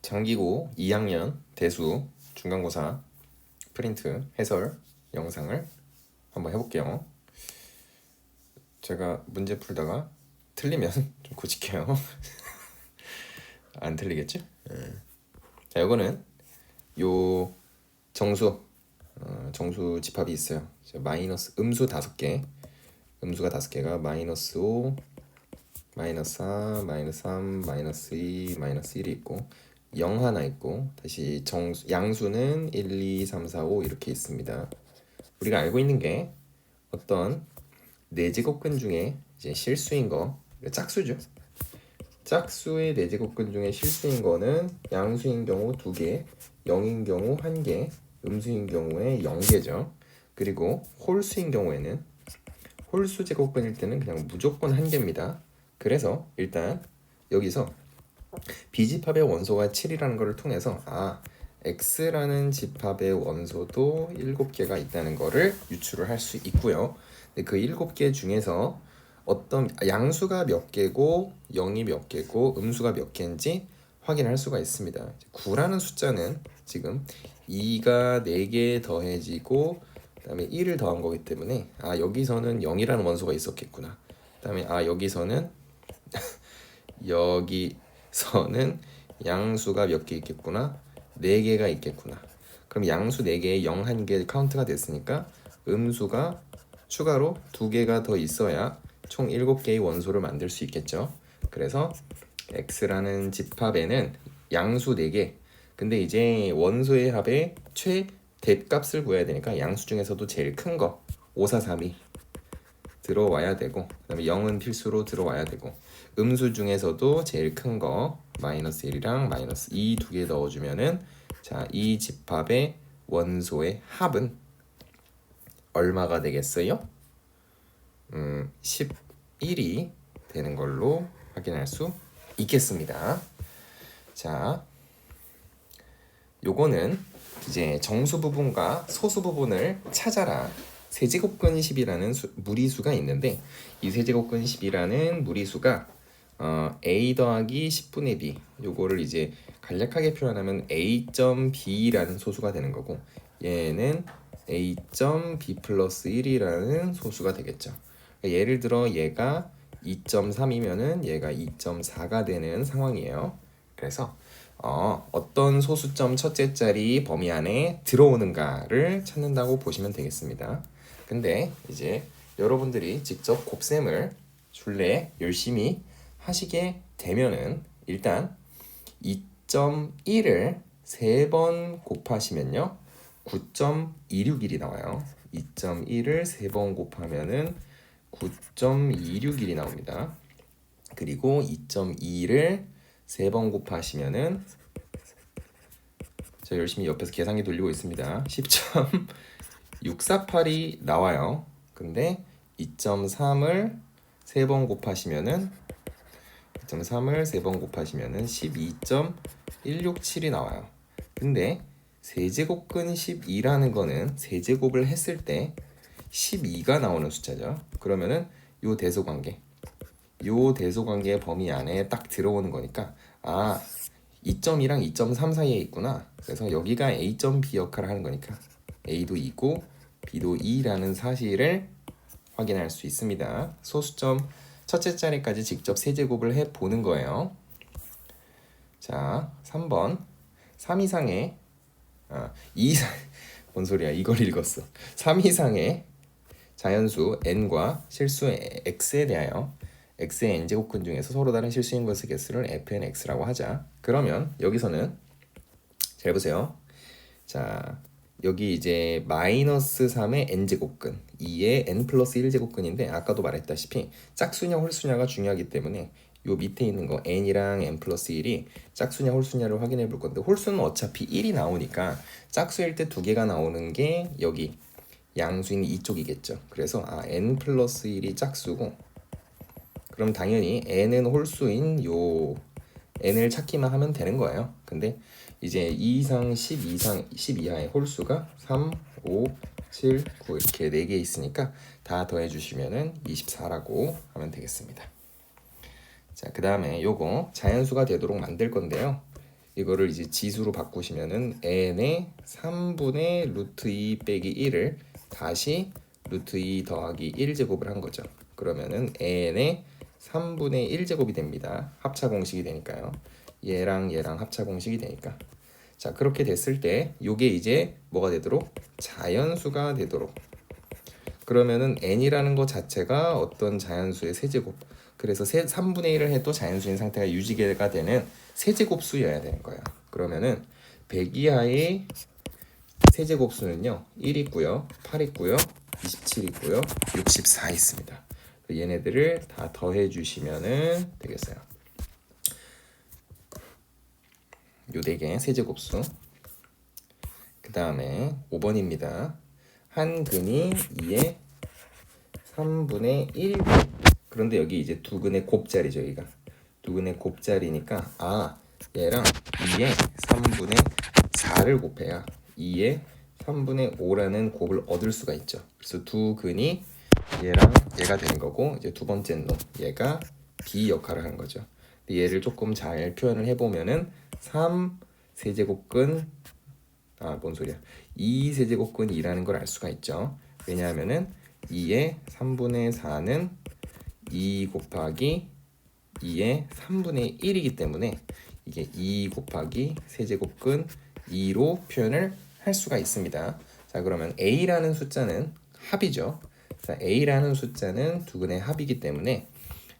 장기고 2학년 대수 중간고사 프린트 해설 영상을 한번 해볼게요. 제가 문제 풀다가 틀리면 좀 고칠게요. 안 틀리겠지? 자, 이거는 요 정수 정수 집합이 있어요. 마이너스 음수 5개, 음수가 5개가 마이너스 5, 마이너스 4, 마이너스 3, 마이너스 2, 마이너스 1이 있고 0 하나 있고, 다시 양수는 1, 2, 3, 4, 5 이렇게 있습니다. 우리가 알고 있는 게 어떤 네제곱근 중에 이제 실수인 거, 짝수죠. 짝수의 네제곱근 중에 실수인 거는 양수인 경우 2개, 0인 경우 1개, 음수인 경우에 0개죠. 그리고 홀수인 경우에는 홀수 제곱근일 때는 그냥 무조건 1개입니다. 그래서 일단 여기서 B집합의 원소가 7이라는 것을 통해서 X라는 집합의 원소도 7개가 있다는 것을 유추를 할 수 있고요. 그 7개 중에서 어떤 양수가 몇 개고 0이 몇 개고 음수가 몇 개인지 확인할 수가 있습니다. 9라는 숫자는 지금 2가 4개 더해지고 그다음에 1을 더한 거기 때문에 여기서는 0이라는 원소가 있었겠구나. 그다음에 여기서는 여기서는 양수가 몇 개 있겠구나. 4개가 있겠구나. 그럼 양수 4개에 0, 1개 카운트가 됐으니까 음수가 추가로 2개가 더 있어야 총 7개의 원소를 만들 수 있겠죠. 그래서 X라는 집합에는 양수 4개, 근데 이제 원소의 합의 최대값을 구해야 되니까 양수 중에서도 제일 큰 거 5, 4, 3이 들어와야 되고, 그 다음에 0은 필수로 들어와야 되고, 음수 중에서도 제일 큰 거 마이너스 1이랑 마이너스 2 두 개 넣어주면은 이 집합의 원소의 합은 얼마가 되겠어요? 11이 되는 걸로 확인할 수 있겠습니다. 자, 요거는 이제 정수 부분과 소수 부분을 찾아라. 세제곱근 10이라는 무리수가 있는데, 이 세제곱근 10이라는 무리수가 a 더하기 10분의 b, 요거를 이제 간략하게 표현하면 a.b라는 소수가 되는 거고, 얘는 a.b 플러스 1이라는 소수가 되겠죠. 그러니까 예를 들어 얘가 2.3이면은 얘가 2.4가 되는 상황이에요. 그래서 어떤 소수점 첫째 자리 범위 안에 들어오는가를 찾는다고 보시면 되겠습니다. 근데 이제 여러분들이 직접 곱셈을 줄래 열심히 하시게 되면은 일단 2.1을 3번 곱하시면요 9.261이 나와요. 2.1을 3번 곱하면은 9.261이 나옵니다. 그리고 2.2를 3번 곱하시면은 제가 열심히 옆에서 계산기 돌리고 있습니다. 10.648이 나와요. 근데 2.3을 3번 곱하시면은 12.167이 나와요. 근데 세제곱근 12라는 거는 세제곱을 했을 때 12가 나오는 숫자죠. 그러면은 요 대소관계의 범위 안에 딱 들어오는 거니까 2.2랑 2.3 사이에 있구나. 그래서 여기가 A.B 역할을 하는 거니까 A도 2고 B도 2라는 사실을 확인할 수 있습니다. 소수점 첫째 자리까지 직접 세제곱을 해보는 거예요. 자, 3번 3 이상의 뭔 소리야, 이걸 읽었어. 3 이상의 자연수 n과 실수 x에 대하여 x의 n제곱근 중에서 서로 다른 실수인 것의 개수를 fnx라고 하자. 그러면 여기서는 잘 보세요. 자, 여기 이제 마이너스 3의 n제곱근, 2의 n 플러스 1제곱근인데 아까도 말했다시피 짝수냐 홀수냐가 중요하기 때문에 요 밑에 있는 거 n이랑 n 플러스 1이 짝수냐 홀수냐를 확인해 볼 건데, 홀수는 어차피 1이 나오니까 짝수일 때 2개가 나오는 게 여기 양수인 이쪽이겠죠. 그래서 n 플러스 1이 짝수고, 그럼 당연히 n은 홀수인 요 n을 찾기만 하면 되는 거예요. 근데 이제 2 이상 10 이상 10 이하의 홀수가 3, 5, 7, 9 이렇게 4개 있으니까 다 더해 주시면은 24라고 하면 되겠습니다. 자, 그 다음에 요거 자연수가 되도록 만들 건데요. 이거를 이제 지수로 바꾸시면은 n의 3분의 루트 2 빼기 1을 다시 루트 2 더하기 1제곱을 한 거죠. 그러면은 n의 3분의 1제곱이 됩니다. 합차 공식이 되니까요. 얘랑 얘랑 합차 공식이 되니까. 자, 그렇게 됐을 때 요게 이제 뭐가 되도록? 자연수가 되도록. 그러면은 n이라는 것 자체가 어떤 자연수의 세제곱. 그래서 3분의 1을 해도 자연수인 상태가 유지가 되는 세제곱수여야 되는 거예요. 그러면은 100 이하의 세제곱수는요 1 있고요, 8 있고요, 27 있고요, 64 있습니다. 얘네들을 다 더해 주시면은 되겠어요. 요 4개 세제곱수. 그 다음에 5번입니다. 한 근이 2의 3분의 1. 그런데 여기 이제 두 근의 곱자리죠. 여기가 두 근의 곱자리니까 얘랑 2의 3분의 4를 곱해야 2의 3분의 5라는 곱을 얻을 수가 있죠. 그래서 두 근이 얘랑 얘가 되는 거고, 이제 두 번째 놈 얘가 B 역할을 하는 거죠. 얘를 조금 잘 표현을 해보면은 3 세제곱근 뭔 소리야, 2 세제곱근 2라는 걸 알 수가 있죠. 왜냐하면은 2의 3분의 4는 2 곱하기 2의 3분의 1이기 때문에 이게 2 곱하기 세제곱근 2로 표현을 할 수가 있습니다. 자, 그러면 A라는 숫자는 합이죠. 자, A라는 숫자는 두 근의 합이기 때문에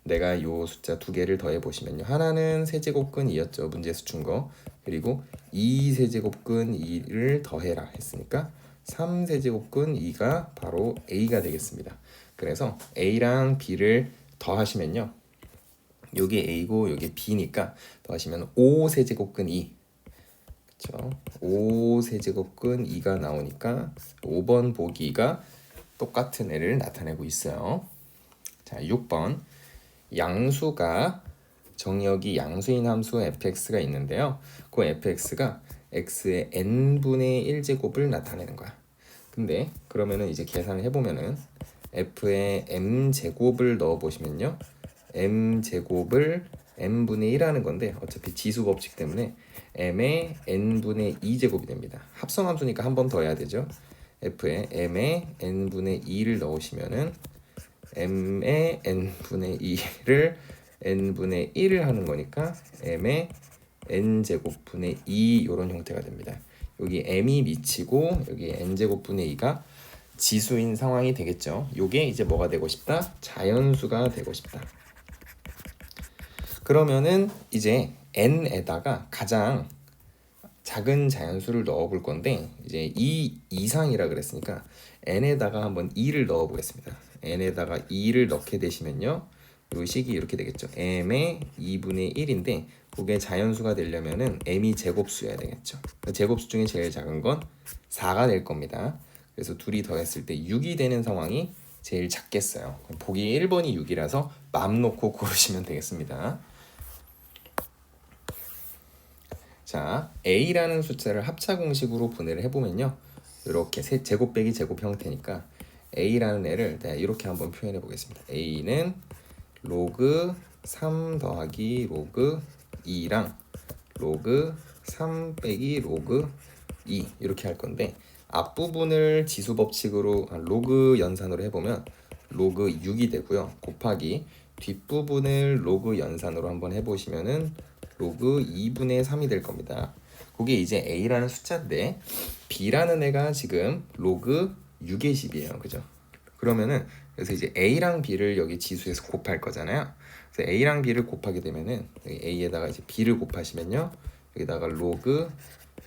내가 요 숫자 두 개를 더해 보시면요, 하나는 세제곱근 2였죠, 문제에서 준 거. 그리고 2 세제곱근 2를 더해라 했으니까 3 세제곱근 2가 바로 A가 되겠습니다. 그래서 A랑 B를 더하시면요, 요게 A고 요게 B니까 더하시면 5 세제곱근 2, 그렇죠? 5 세제곱근 2가 나오니까 5번 보기가 똑같은 애를 나타내고 있어요. 자, 6번. 양수가 정역이 양수인 함수 fx가 있는데요. 그 fx가 x의 n분의 1제곱을 나타내는 거야. 근데 그러면은 이제 계산을 해보면은 f의 m제곱을 넣어보시면요, m제곱을 n분의 1 하는 건데 어차피 지수 법칙 때문에 m의 n분의 2제곱이 됩니다. 합성함수니까 한 번 더 해야 되죠. f의 m의 n분의 2를 넣으시면은 m의 n분의 2를 n분의 1을 하는 거니까 m의 n제곱분의 2 이런 형태가 됩니다. 여기 m이 미치고 여기 n제곱분의 2가 지수인 상황이 되겠죠. 요게 이제 뭐가 되고 싶다? 자연수가 되고 싶다. 그러면은 이제 n에다가 가장 작은 자연수를 넣어 볼 건데, 이제 2 이상이라 그랬으니까 n에다가 한번 2를 넣어 보겠습니다. n에다가 2를 넣게 되시면요, 요 식이 이렇게 되겠죠. m의 2분의 1인데 그게 자연수가 되려면은 m이 제곱수여야 되겠죠. 제곱수 중에 제일 작은 건 4가 될 겁니다. 그래서 둘이 더했을 때 6이 되는 상황이 제일 작겠어요. 보기 1번이 6이라서 맘 놓고 고르시면 되겠습니다. 자, a라는 숫자를 합차 공식으로 분해를 해보면요, 이렇게 제곱 빼기 제곱 형태니까 a라는 애를 이렇게 한번 표현해 보겠습니다. a는 로그 3 더하기 로그 2랑 로그 3 빼기 로그 2 이렇게 할 건데, 앞부분을 지수 법칙으로 로그 연산으로 해보면 로그 6이 되고요, 곱하기 뒷부분을 로그 연산으로 한번 해보시면은 로그 2분의 3이 될 겁니다. 그게 이제 a라는 숫자인데 b라는 애가 지금 로그 6의 10이에요. 그죠? 그러면은 그래서 이제 a랑 b를 여기 지수에서 곱할 거잖아요. 그래서 a랑 b를 곱하게 되면은 여기 a에다가 이제 b를 곱하시면요, 여기다가 로그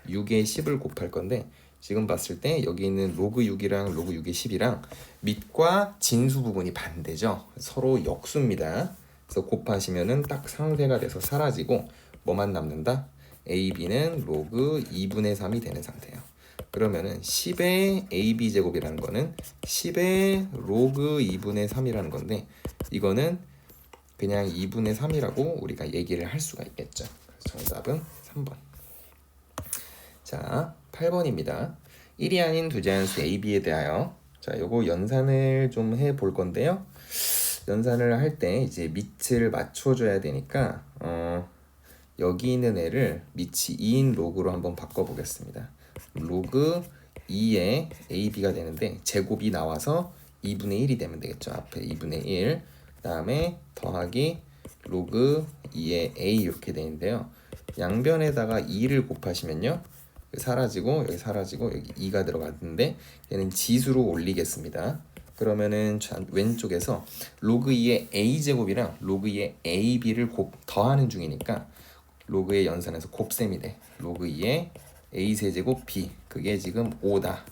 6의 10을 곱할 건데, 지금 봤을 때 여기 있는 로그 6이랑 로그 6의 10이랑 밑과 진수 부분이 반대죠. 서로 역수입니다. 그래서 곱하시면은 딱 상쇄가 돼서 사라지고 뭐만 남는다? a, b는 로그 2분의 3이 되는 상태예요. 그러면은 10의 ab 제곱이라는 거는 10의 로그 2분의 3이라는 건데, 이거는 그냥 2분의 3이라고 우리가 얘기를 할 수가 있겠죠. 정답은 3번. 자, 8번입니다. 1이 아닌 두 자연수 a, b에 대하여, 자, 요거 연산을 좀 해 볼 건데요. 연산을 할 때 이제 밑을 맞춰줘야 되니까 여기 있는 애를 밑이 2인 로그로 한번 바꿔보겠습니다. 로그 2의 AB가 되는데 제곱이 나와서 2분의 1이 되면 되겠죠. 앞에 2분의 1, 그 다음에 더하기 로그 2의 A 이렇게 되는데요. 양변에다가 2를 곱하시면요. 사라지고 여기 사라지고 여기 2가 들어갔는데 얘는 지수로 올리겠습니다. 그러면은 왼쪽에서 로그 2의 a제곱이랑 로그 2의 ab를 더하는 중이니까 로그의 연산에서 곱셈이 돼. 로그 2의 a세제곱 b 그게 지금 5다.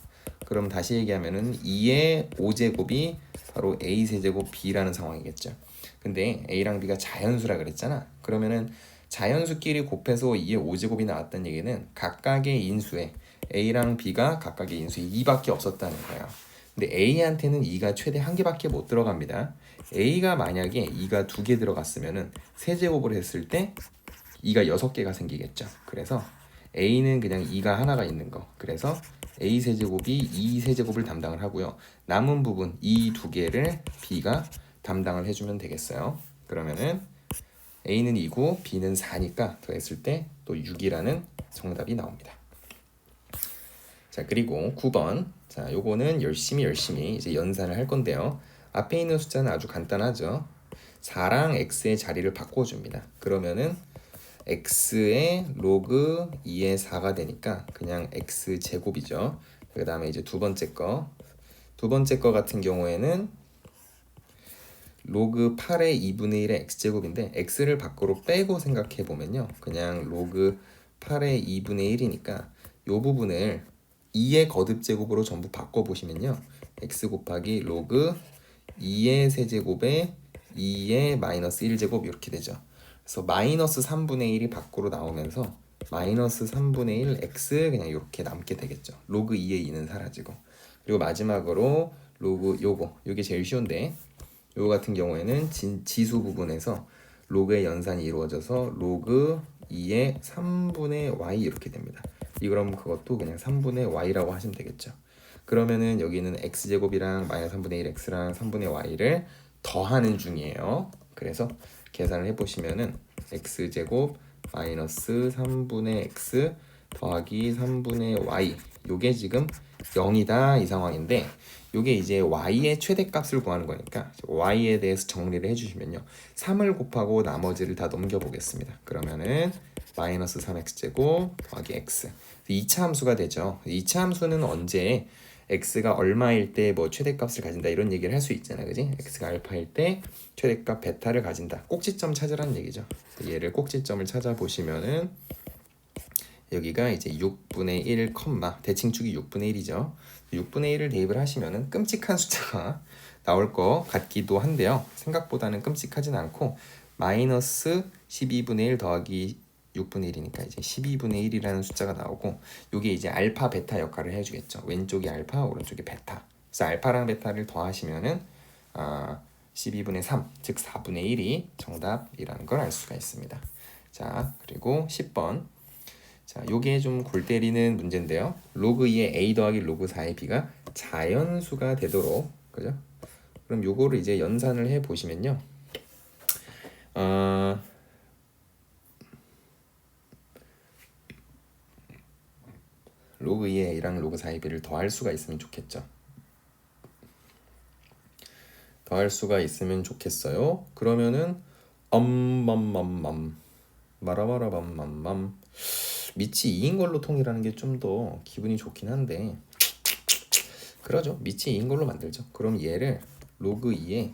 그럼 다시 얘기하면은 2의 5제곱이 바로 a세제곱 b라는 상황이겠죠. 근데 a랑 b가 자연수라 그랬잖아. 그러면은 자연수끼리 곱해서 2의 5제곱이 나왔다는 얘기는 각각의 인수에 a랑 b가 각각의 인수에 2밖에 없었다는 거야. 근데 a한테는 2가 최대 1개밖에 못 들어갑니다. a가 만약에 2가 2개 들어갔으면은 세제곱을 했을 때 2가 6개가 생기겠죠. 그래서 a는 그냥 2가 하나가 있는 거. 그래서 a 세제곱이 2 세제곱을 담당을 하고요. 남은 부분 이 2개를 b가 담당을 해주면 되겠어요. 그러면은 a는 2고 b는 4니까 더했을 때 또 6이라는 정답이 나옵니다. 자, 그리고 9번. 자, 요거는 열심히 이제 연산을 할 건데요. 앞에 있는 숫자는 아주 간단하죠. 4랑 x의 자리를 바꿔줍니다. 그러면은 x의 로그 2의 4가 되니까 그냥 x 제곱이죠. 그 다음에 이제 두 번째 거 같은 경우에는 로그 8의 2분의 1의 x제곱인데 x를 밖으로 빼고 생각해 보면요. 그냥 로그 8의 2분의 1이니까 요 부분을 2의 거듭제곱으로 전부 바꿔보시면요. x 곱하기 로그 2의 세제곱에 2의 마이너스 1제곱 이렇게 되죠. 그래서 마이너스 3분의 1이 밖으로 나오면서 마이너스 3분의 1 x 그냥 이렇게 남게 되겠죠. 로그 2의 2는 사라지고. 그리고 마지막으로 로그 요게 제일 쉬운데 요거 같은 경우에는 지수 부분에서 로그의 연산이 이루어져서 로그 2의 3분의 y 이렇게 됩니다. 그럼 그것도 그냥 3분의 y라고 하시면 되겠죠. 그러면은 여기는 x제곱이랑 마이너스 3분의 1 x랑 3분의 y를 더하는 중이에요. 그래서 계산을 해보시면은 x제곱 마이너스 3분의 x 더하기 3분의 y 요게 지금 0이다 이 상황인데 요게 이제 y의 최대값을 구하는 거니까 y에 대해서 정리를 해주시면요 3을 곱하고 나머지를 다 넘겨보겠습니다. 그러면은 마이너스 3x제곱 더하기 x 2차 함수가 되죠. 2차 함수는 언제 x가 얼마일 때 뭐 최대값을 가진다 이런 얘기를 할 수 있잖아, 그지? x가 알파일 때 최대값 베타를 가진다. 꼭지점 찾으라는 얘기죠. 얘를 꼭지점을 찾아보시면은 여기가 이제 6분의 1, 대칭축이 6분의 1이죠. 6분의 1을 대입을 하시면은 끔찍한 숫자가 나올 것 같기도 한데요. 생각보다는 끔찍하진 않고 마이너스 12분의 1 더하기 6분의 1이니까 이제 12분의 1이라는 숫자가 나오고 이게 이제 알파 베타 역할을 해주겠죠. 왼쪽이 알파, 오른쪽이 베타. 그래서 알파랑 베타를 더하시면은 12분의 3, 즉 4분의 1이 정답이라는 걸 알 수가 있습니다. 자, 그리고 10번. 자, 요게 좀 골 때리는 문제인데요. 로그 2의 a 더하기 로그 4의 b가 자연수가 되도록, 그죠? 그럼 요거를 이제 연산을 해 보시면요. 로그 2의 a랑 로그 4의 b를 더할 수가 있으면 좋겠죠. 더할 수가 있으면 좋겠어요. 그러면은 마라마라밤맘맘 밑이 2인 걸로 통일하는 게 좀 더 기분이 좋긴 한데 그러죠. 밑이 2인 걸로 만들죠. 그럼 얘를 로그 2의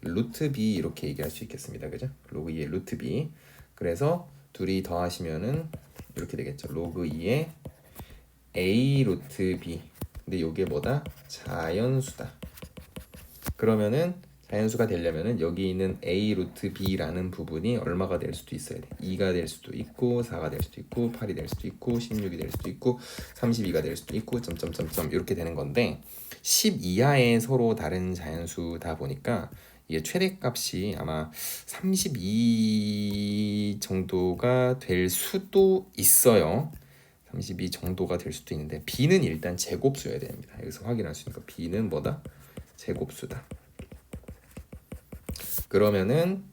루트 b 이렇게 얘기할 수 있겠습니다. 그죠? 로그 2의 루트 b. 그래서 둘이 더하시면은 이렇게 되겠죠. 로그 2의 a 루트 b. 근데 요게 뭐다? 자연수다. 그러면은 자연수가 되려면은 여기 있는 a 루트 b라는 부분이 얼마가 될 수도 있어야 돼. 2가 될 수도 있고 4가 될 수도 있고 8이 될 수도 있고 16이 될 수도 있고 32가 될 수도 있고 점점점점 이렇게 되는 건데 10 이하의 서로 다른 자연수다 보니까 이게 최대값이 아마 32 정도가 될 수도 있어요. 32 정도가 될 수도 있는데 b는 일단 제곱수여야 됩니다. 여기서 확인할 수 있으니까 b는 뭐다? 제곱수다. 그러면은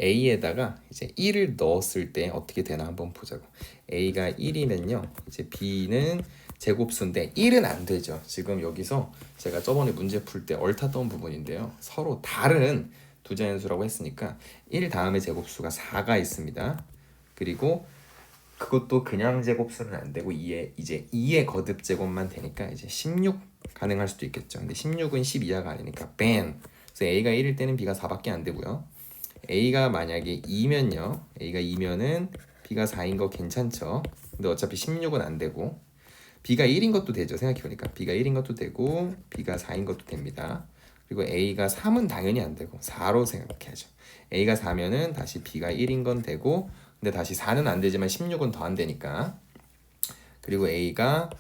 a에다가 이제 1을 넣었을 때 어떻게 되나 한번 보자고. a가 1이면요 이제 b는 제곱수인데 1은 안 되죠. 지금 여기서 제가 저번에 문제 풀 때 얽혔던 부분인데요, 서로 다른 두 자연수라고 했으니까 1 다음에 제곱수가 4가 있습니다. 그리고 그것도 그냥 제곱수는 안 되고 2의 거듭 제곱만 되니까 이제 16 가능할 수도 있겠죠. 근데 16은 10 이하가 아니니까 밴. 그래서 a가 1일 때는 b가 4밖에 안 되고요. a가 만약에 2면요, a가 2면은 b가 4인 거 괜찮죠. 근데 어차피 16은 안 되고, b가 1인 것도 되죠. 생각해보니까 b가 1인 것도 되고 b가 4인 것도 됩니다. 그리고 a가 3은 당연히 안 되고 4로 생각해야죠. a가 4면은 다시 b가 1인 건 되고, 근데 다시 4는 안 되지만 16은 더 안 되니까. 그리고 a가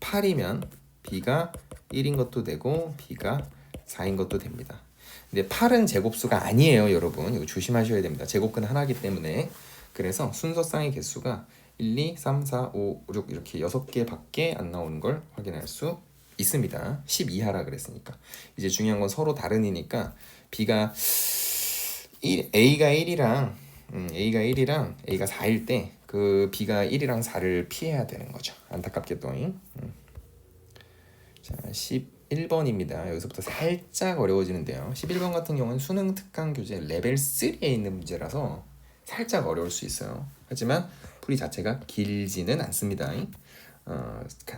8이면 b가 1인 것도 되고 b가 4인 것도 됩니다. 근데 8은 제곱수가 아니에요, 여러분. 이거 조심하셔야 됩니다. 제곱근 하나이기 때문에. 그래서 순서쌍의 개수가 1, 2, 3, 4, 5, 6 이렇게 6개밖에 안 나오는 걸 확인할 수 있습니다. 10 이하라 그랬으니까. 이제 중요한 건 서로 다른이니까 b가 A가 1이랑 A가 4일 때 그 B가 1이랑 4를 피해야 되는 거죠. 안타깝게도. 자, 11번입니다. 여기서부터 살짝 어려워지는데요. 11번 같은 경우는 수능 특강 교재 레벨 3에 있는 문제라서 살짝 어려울 수 있어요. 하지만 풀이 자체가 길지는 않습니다.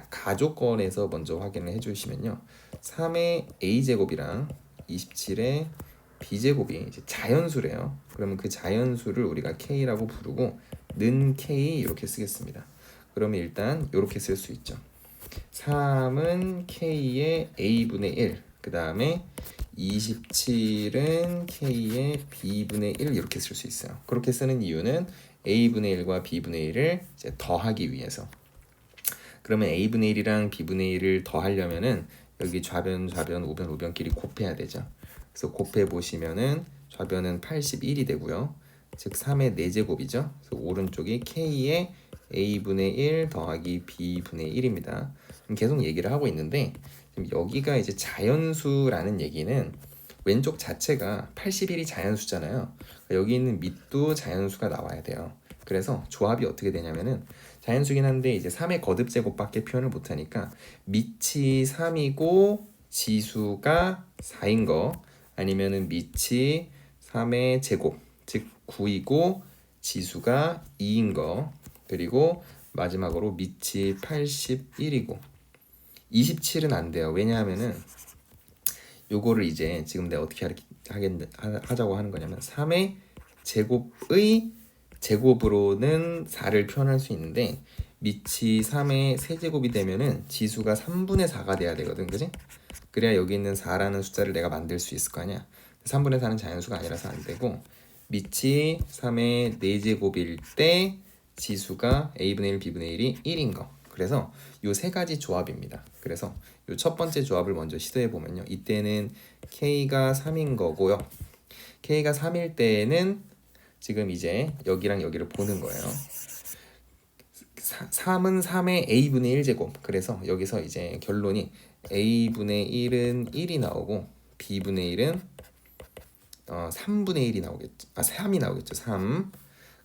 가족권에서 먼저 확인을 해주시면요, 3의 a제곱이랑 27의 b제곱이 이제 자연수래요. 그러면 그 자연수를 우리가 k라고 부르고 는 k 이렇게 쓰겠습니다. 그러면 일단 이렇게 쓸 수 있죠. 3은 k의 a분의 1, 그 다음에 27은 k의 b분의 1 이렇게 쓸 수 있어요. 그렇게 쓰는 이유는 a분의 1과 b분의 1을 이제 더하기 위해서. 그러면 a분의 1이랑 b분의 1을 더하려면은 여기 좌변, 우변, 우변끼리 곱해야 되죠. 그래서 곱해 보시면은 좌변은 81이 되고요. 즉 3의 4제곱이죠. 그래서 오른쪽이 k의 a분의 1 더하기 b분의 1입니다. 계속 얘기를 하고 있는데, 지금 여기가 이제 자연수라는 얘기는 왼쪽 자체가 81이 자연수잖아요. 여기 있는 밑도 자연수가 나와야 돼요. 그래서 조합이 어떻게 되냐면은 자연수긴 한데 이제 3의 거듭 제곱밖에 표현을 못하니까 밑이 3이고 지수가 4인 거, 아니면은 밑이 3의 제곱 즉 9이고 지수가 2인 거, 그리고 마지막으로 밑이 81이고 27은 안 돼요. 왜냐하면은 요거를 이제 지금 내가 어떻게 하자고 하는 거냐면 3의 제곱의 제곱으로는 4를 표현할 수 있는데 밑이 3의 세제곱이 되면은 지수가 3분의 4가 돼야 되거든, 그지? 그래야 여기 있는 4라는 숫자를 내가 만들 수 있을 거 아니야. 3분의 4는 자연수가 아니라서 안 되고, 밑이 3의 4제곱일 때 지수가 a분의 1, b분의 1이 1인 거. 그래서 요 세 가지 조합입니다. 그래서 요 첫 번째 조합을 먼저 시도해 보면요, 이때는 k가 3인 거고요. k가 3일 때는 지금 이제 여기랑 여기를 보는 거예요. 3은 3의 a분의 1제곱. 그래서 여기서 이제 결론이 a분의 1은 1이 나오고 b분의 1은 3분의 1이 나오겠죠. 3이 나오겠죠. 3.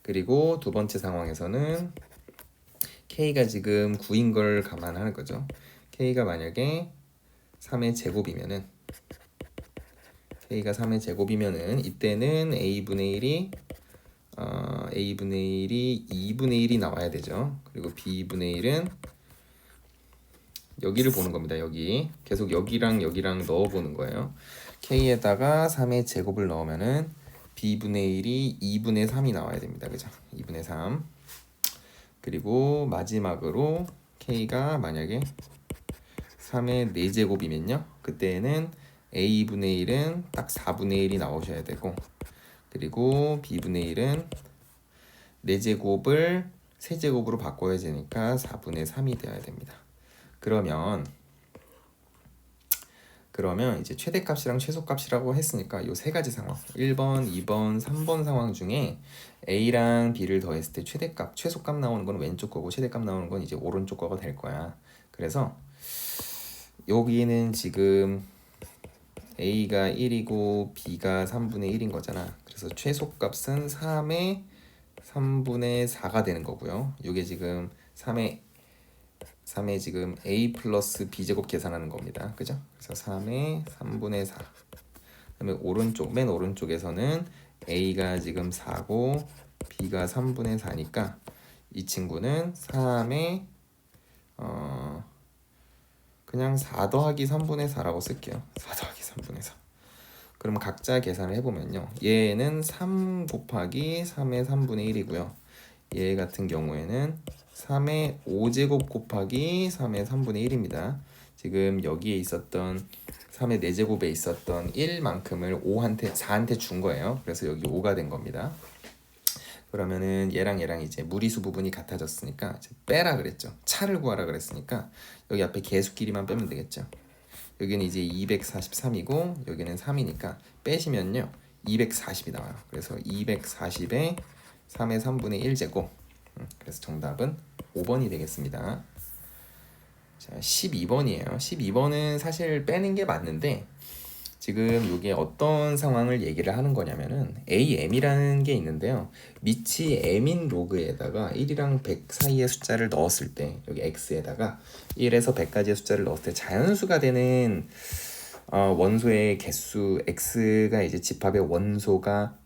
그리고 두 번째 상황에서는 k가 지금 9인 걸 감안하는 거죠. k가 만약에 3의 제곱이면은 이때는 a분의 1이 2분의 1이 나와야 되죠. 그리고 b분의 1은 여기를 보는 겁니다. 여기 계속 여기랑 넣어보는 거예요. k에다가 3의 제곱을 넣으면은 b분의 1이 2분의 3이 나와야 됩니다. 그죠? 2분의 3. 그리고 마지막으로 k가 만약에 3의 4제곱이면요, 그때는 a분의 1은 딱 4분의 1이 나오셔야 되고, 그리고 b분의 1은 4제곱을 세제곱으로 바꿔야 되니까 4분의 3이 되어야 됩니다. 그러면 이제 최대값이랑 최소값이라고 했으니까 요 세 가지 상황, 1번, 2번, 3번 상황 중에 a랑 b를 더했을 때 최소값 나오는 건 왼쪽 거고 최대값 나오는 건 이제 오른쪽 거가 될 거야. 그래서 여기는 지금 A가 1이고 B가 3분의 1인 거잖아. 그래서 최소값은 3의 3분의 4가 되는 거고요. 이게 지금 3의 지금 A 플러스 B제곱 계산하는 겁니다. 그죠? 그래서 3의 3분의 4. 그다음에 맨 오른쪽에서는 A가 지금 4고 B가 3분의 4니까 이 친구는 3의 그냥 4 더하기 3분의 4라고 쓸게요. 4 더하기 3분의 4. 그럼 각자 계산을 해보면요. 얘는 3 곱하기 3의 3분의 1이고요. 얘 같은 경우에는 3의 5제곱 곱하기 3의 3분의 1입니다. 지금 여기에 있었던 3의 4제곱에 있었던 1만큼을 4한테 준 거예요. 그래서 여기 5가 된 겁니다. 그러면은 얘랑 이제 무리수 부분이 같아졌으니까 이제 빼라 그랬죠. 차를 구하라 그랬으니까 여기 앞에 개수끼리만 빼면 되겠죠. 여기는 이제 243이고 여기는 3이니까 빼시면요 240이 나와요. 그래서 240에 3의 3분의 1제곱. 그래서 정답은 5번이 되겠습니다. 자, 12번이에요. 12번은 사실 빼는 게 맞는데 지금 이게 어떤 상황을 얘기를 하는 거냐면은 AM이라는 게 있는데요. 밑이 M인 로그에다가 1이랑 100 사이의 숫자를 넣었을 때 여기 X에다가 1에서 100까지의 숫자를 넣었을 때 자연수가 되는 원소의 개수 X가 이제 집합의 원소가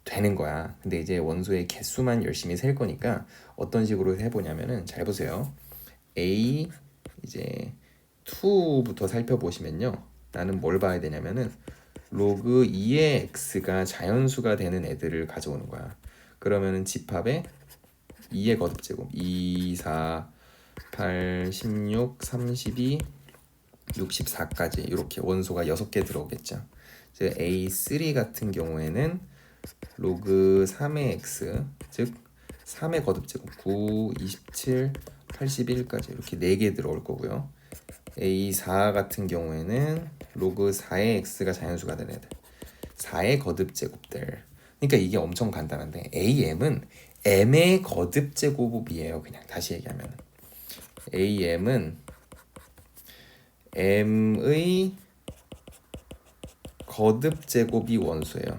되는 거야. 근데 이제 원소의 개수만 열심히 셀 거니까 어떤 식으로 해보냐면은 잘 보세요. A 이제 2부터 살펴보시면요. 나는 뭘 봐야 되냐면은 로그 2의 x가 자연수가 되는 애들을 가져오는 거야. 그러면은 집합에 2의 거듭제곱 2, 4, 8, 16, 32, 64까지 이렇게 원소가 6개 들어오겠죠. 즉 A3 같은 경우에는 로그 3의 x 즉 3의 거듭제곱 9, 27, 81까지 이렇게 4개 들어올 거고요. A4 같은 경우에는 로그 4의 x가 자연수가 되는 애들 4의 거듭제곱들. 그러니까 이게 엄청 간단한데 AM은 M의 거듭제곱이에요. 그냥 다시 얘기하면 AM은 M의 거듭제곱이 원소예요.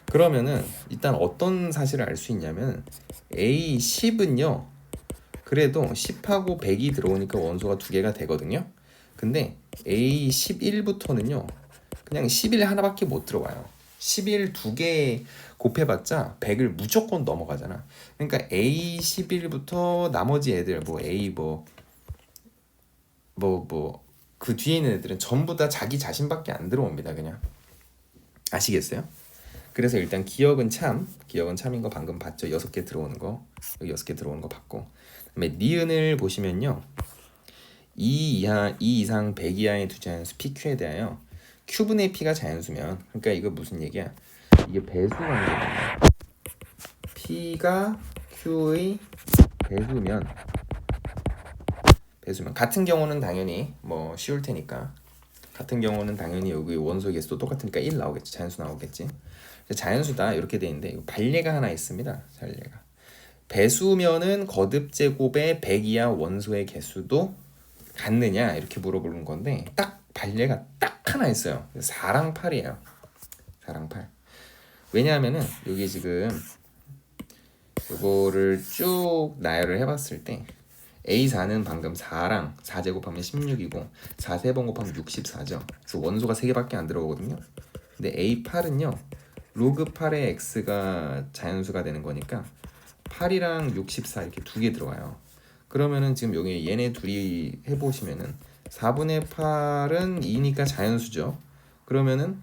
그러면은 일단 어떤 사실을 알 수 있냐면 A10은요 그래도 10하고 100이 들어오니까 원소가 2개가 되거든요. 근데 A11부터는요 그냥 11 하나밖에 못 들어와요. 11 2개 곱해봤자 100을 무조건 넘어가잖아. 그러니까 A11부터 나머지 애들 뭐 A 그 뒤에 있는 애들은 전부 다 자기 자신밖에 안 들어옵니다. 그냥 아시겠어요? 그래서 일단 기억은 참인 거 방금 봤죠? 6개 들어오는 거 여기 6개 들어오는 거 봤고 그다음에 니은을 보시면요 2 이상 100 이하의 두 자연수 PQ에 대하여 Q분의 P가 자연수면 그러니까 이거 무슨 얘기야? 이게 배수 관계입니다. P가 Q의 배수면 같은 경우는 당연히 뭐 쉬울 테니까 같은 경우는 당연히 여기 원소 개수도 똑같으니까 1 나오겠지. 자연수 나오겠지. 자연수다 이렇게 돼 있는데 반례가 하나 있습니다. 반례가 배수면은 거듭제곱의 100 이하 원소의 개수도 같느냐 이렇게 물어보는 건데 딱 반례가 딱 하나 있어요. 4랑 8이에요. 4랑 8. 왜냐하면은 여기 지금 이거를 쭉 나열을 해봤을 때 A4는 방금 4랑 4제곱하면 16이고 4 3번 곱하면 64죠. 그래서 원소가 3개밖에 안 들어오거든요. 근데 A8은요. 로그 8의 x가 자연수가 되는 거니까 8이랑 64 이렇게 2개 들어와요. 그러면은 지금 여기 얘네 둘이 해보시면은 4분의 8은 2니까 자연수죠. 그러면은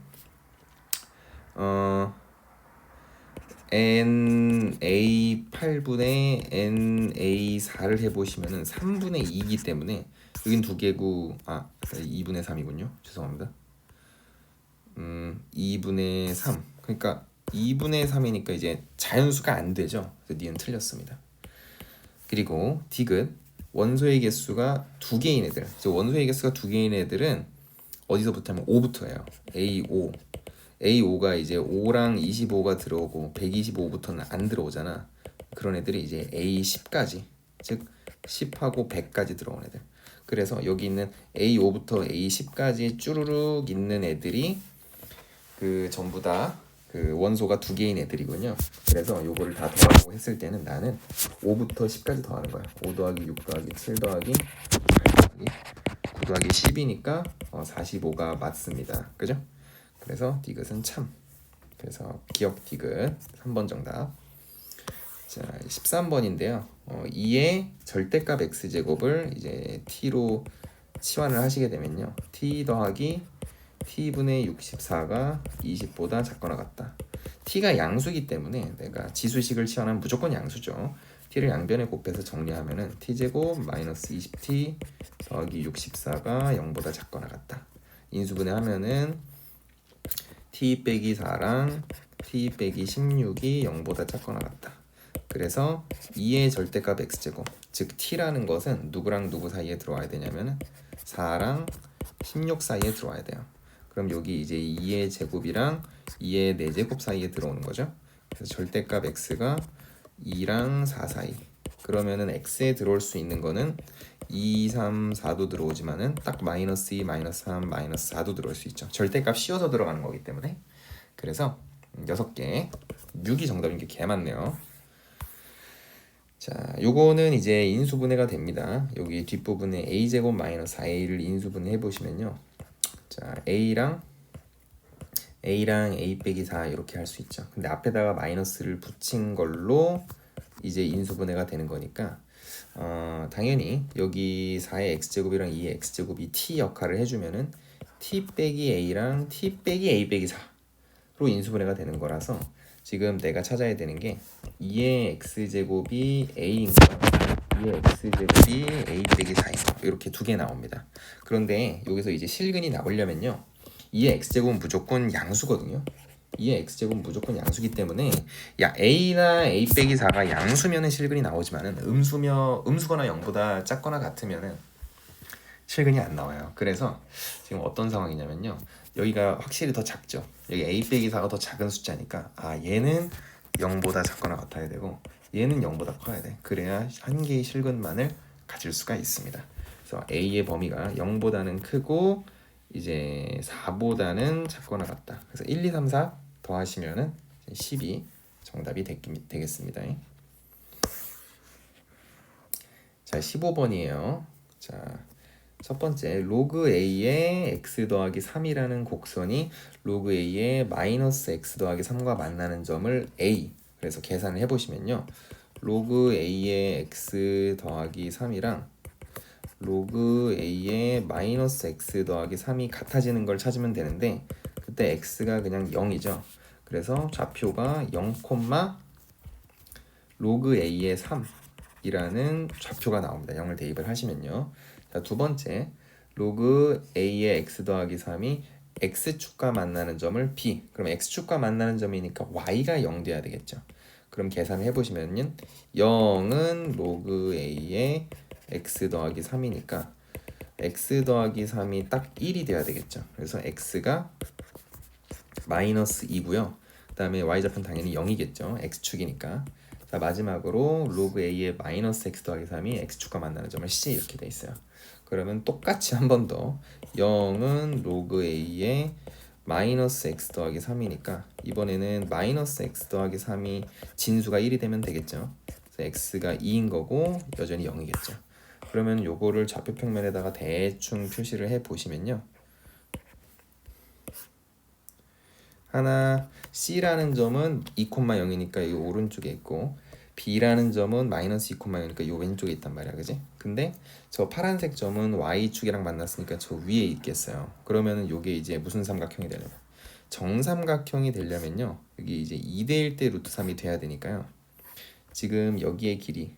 NA8분의 NA4를 해보시면은 3분의 2이기 때문에 여긴 2개고 2분의 3이군요. 죄송합니다. 2분의 3 그러니까 2분의 3이니까 이제 자연수가 안 되죠. 그래서 니은 틀렸습니다. 그리고 디귿 원소의 개수가 2개인 애들 원소의 개수가 2개인 애들은 어디서부터 하면 5부터예요. A5가 이제 5랑 25가 들어오고 125부터는 안 들어오잖아. 그런 애들이 이제 A10까지 즉 10하고 100까지 들어온 애들 그래서 여기 있는 A5부터 A10까지 쭈루룩 있는 애들이 그 전부 다 그 원소가 두 개인 애들이군요. 그래서 요거를 다 더하고 했을 때는 나는 5부터 10까지 더하는 거야. 5 더하기 6 더하기 7 더하기 8 더하기 9 더하기 10이니까 45가 맞습니다. 그죠? 그래서 디귿은 참. 그래서 기억 디귿 3번 정답. 자, 13번인데요. 2의 절대값 x제곱을 이제 t로 치환을 하시게 되면요. t 더하기 t분의 64가 20보다 작거나 같다. t가 양수기 때문에 내가 지수식을 치환하면 무조건 양수죠. t를 양변에 곱해서 정리하면은 t제곱 마이너스 20t 더하기 64가 0보다 작거나 같다. 인수분해 하면은 t 빼기 4랑 t 빼기 16이 0보다 작거나 같다. 그래서 2의 절대값 x제곱, 즉 t라는 것은 누구랑 누구 사이에 들어와야 되냐면 4랑 16 사이에 들어와야 돼요. 그럼 여기 이제 2의 제곱이랑 2의 4제곱 사이에 들어오는 거죠. 그래서 절대값 x가 2랑 4 사이. 그러면은 x에 들어올 수 있는 거는 2, 3, 4도 들어오지만은 딱 마이너스 2, 마이너스 3, 마이너스 4도 들어올 수 있죠. 절대값 씌워서 들어가는 거기 때문에. 그래서 6개, 6이 정답인 게 개 많네요. 자, 요거는 이제 인수분해가 됩니다. 여기 뒷부분에 a제곱 마이너스 4a를 인수분해 해보시면요. 자, A랑 A 빼기 4 이렇게 할 수 있죠. 근데 앞에다가 마이너스를 붙인 걸로 이제 인수분해가 되는 거니까 당연히 여기 4의 x제곱이랑 2의 x제곱이 t 역할을 해주면은 t 빼기 a랑 t 빼기 a 빼기 4로 인수분해가 되는 거라서 지금 내가 찾아야 되는 게 2의 x제곱이 a인 거 2의 x제곱이 a 빼기 4인 거 이렇게 두 개 나옵니다. 그런데 여기서 이제 실근이 나오려면요 2의 x제곱은 무조건 양수거든요. 2의 x제곱은 무조건 양수기 때문에 야 a나 a 빼기 4가 양수면은 실근이 나오지만은 음수거나 0보다 작거나 같으면은 실근이 안 나와요. 그래서 지금 어떤 상황이냐면요 여기가 확실히 더 작죠. 여기 a 빼기 4가 더 작은 숫자니까 얘는 0보다 작거나 같아야 되고 얘는 0보다 커야 돼. 그래야 한 개의 실근만을 가질 수가 있습니다. 그래서 a의 범위가 0보다는 크고 이제 4보다는 작거나 같다. 그래서 1, 2, 3, 4 더하시면은 12 정답이 되겠습니다. 자, 15번이에요. 자, 첫 번째 로그 a의 x 더하기 3이라는 곡선이 로그 a의 마이너스 x 더하기 3과 만나는 점을 a 그래서 계산을 해보시면요 로그 a의 x 더하기 3이랑 로그 a의 마이너스 x 더하기 3이 같아지는 걸 찾으면 되는데 그때 x가 그냥 0이죠. 그래서 좌표가 0, 로그 a의 3이라는 좌표가 나옵니다. 0을 대입을 하시면요. 자, 두 번째 로그 a의 x 더하기 3이 x축과 만나는 점을 b 그럼 x축과 만나는 점이니까 y가 0 돼야 되겠죠. 그럼 계산을 해보시면요 0은 로그 a의 x 더하기 3이니까 x 더하기 3이 딱 1이 돼야 되겠죠. 그래서 x가 마이너스 2고요. 그 다음에 y좌표는 당연히 0이겠죠. x축이니까. 자, 마지막으로 로그 a의 마이너스 x 더하기 3이 x축과 만나는 점을 c 이렇게 돼 있어요. 그러면 똑같이 한 번 더 0은 로그 a의 마이너스 x 더하기 3이니까 이번에는 마이너스 x 더하기 3이 진수가 1이 되면 되겠죠. 그래서 x가 2인 거고 여전히 0이겠죠. 그러면 요거를 좌표 평면에다가 대충 표시를 해 보시면요. 하나 C라는 점은 2,0이니까 이 오른쪽에 있고 B라는 점은 마이너스 2,0이니까 이 왼쪽에 있단 말이야, 그지? 근데 저 파란색 점은 Y축이랑 만났으니까 저 위에 있겠어요. 그러면은 요게 이제 무슨 삼각형이 되려면 정삼각형이 되려면요 여기 이제 2대 1대 루트 3이 돼야 되니까요. 지금 여기의 길이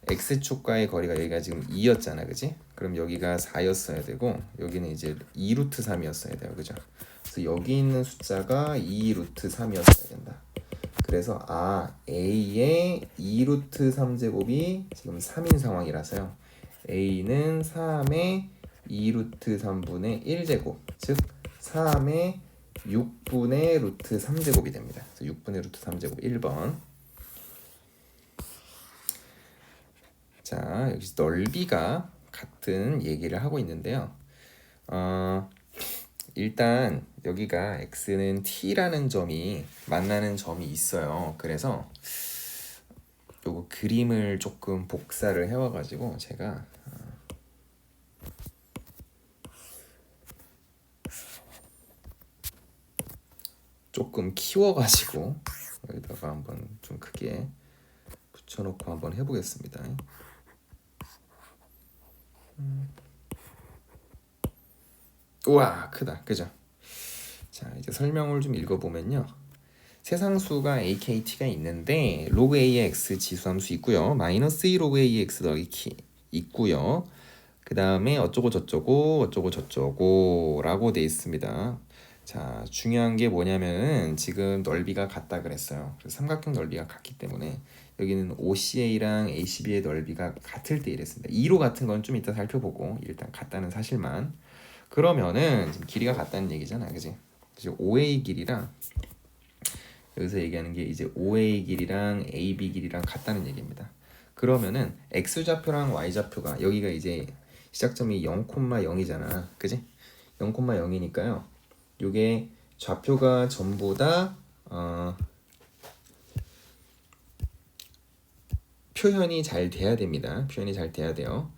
x축과의 거리가 여기가 지금 2였잖아, 그지? 그럼 여기가 4였어야 되고 여기는 이제 2루트 3이었어야 돼요, 그죠? 그래서 여기 있는 숫자가 2루트 3이었어야 된다. 그래서 a의 2루트 3제곱이 지금 3인 상황이라서요. a는 3의 2루트 3분의 1제곱, 즉 3의 6분의 루트 3제곱이 됩니다. 그래서 6분의 루트 3제곱 1번. 자, 여기 넓이가 같은 얘기를 하고 있는데요. 일단 여기가 x는 t라는 점이 만나는 점이 있어요. 그래서 요거 그림을 조금 복사를 해와가지고 제가 조금 키워가지고 여기다가 한번 좀 크게 붙여놓고 한번 해보겠습니다. 우와 크다, 그죠? 자 이제 설명을 좀 읽어보면요. 세상수가 AKT가 있는데 로그 A의 X 지수함수 있고요. 마이너스 2 로그 A의 X 더하기 K 있고요. 그 다음에 어쩌고 저쩌고 라고 돼 있습니다. 자 중요한 게 뭐냐면은 지금 넓이가 같다 그랬어요. 그래서 삼각형 넓이가 같기 때문에 여기는 OCA랑 ACB의 넓이가 같을 때 이랬습니다. 2로 같은 건 좀 이따 살펴보고 일단 같다는 사실만. 그러면은 지금 길이가 같다는 얘기잖아, 그지? 그래서 OA 길이랑 여기서 얘기하는 게 이제 OA 길이랑 AB 길이랑 같다는 얘기입니다. 그러면은 X좌표랑 Y좌표가 여기가 이제 시작점이 0,0이잖아. 그지? 0,0이니까요. 요게 좌표가 전부 다 표현이 잘 돼야 됩니다. 표현이 잘 돼야 돼요.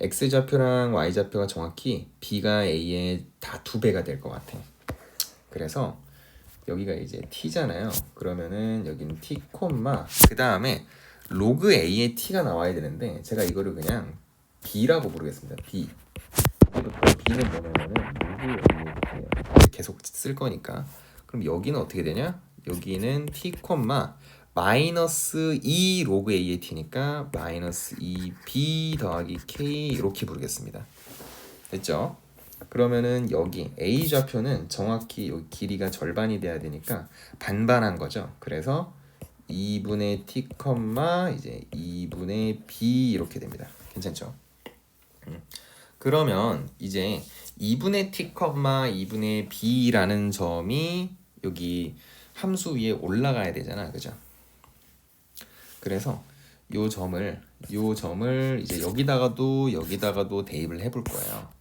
X좌표랑 Y좌표가 정확히 B가 A의 다 2배가 될 것 같아. 그래서 여기가 이제 t잖아요. 그러면은 여기는 t, 그 다음에 로그 a의 t가 나와야 되는데 제가 이거를 그냥 b라고 부르겠습니다. b. b는 뭐냐면은 로그 a의 t예요. 계속 쓸 거니까. 그럼 여기는 어떻게 되냐? 여기는 t, 마이너스 2 로그 a의 t니까 마이너스 2b 더하기 k 이렇게 부르겠습니다. 됐죠? 그러면은 여기 A 좌표는 정확히 여기 길이가 절반이 돼야 되니까 반반한 거죠. 그래서 2분의 t, 이제 2분의 b 이렇게 됩니다. 괜찮죠? 그러면 이제 2분의 t, 2분의 b라는 점이 여기 함수 위에 올라가야 되잖아. 그죠? 그래서 요 점을 이제 여기다가도 대입을 해볼 거예요.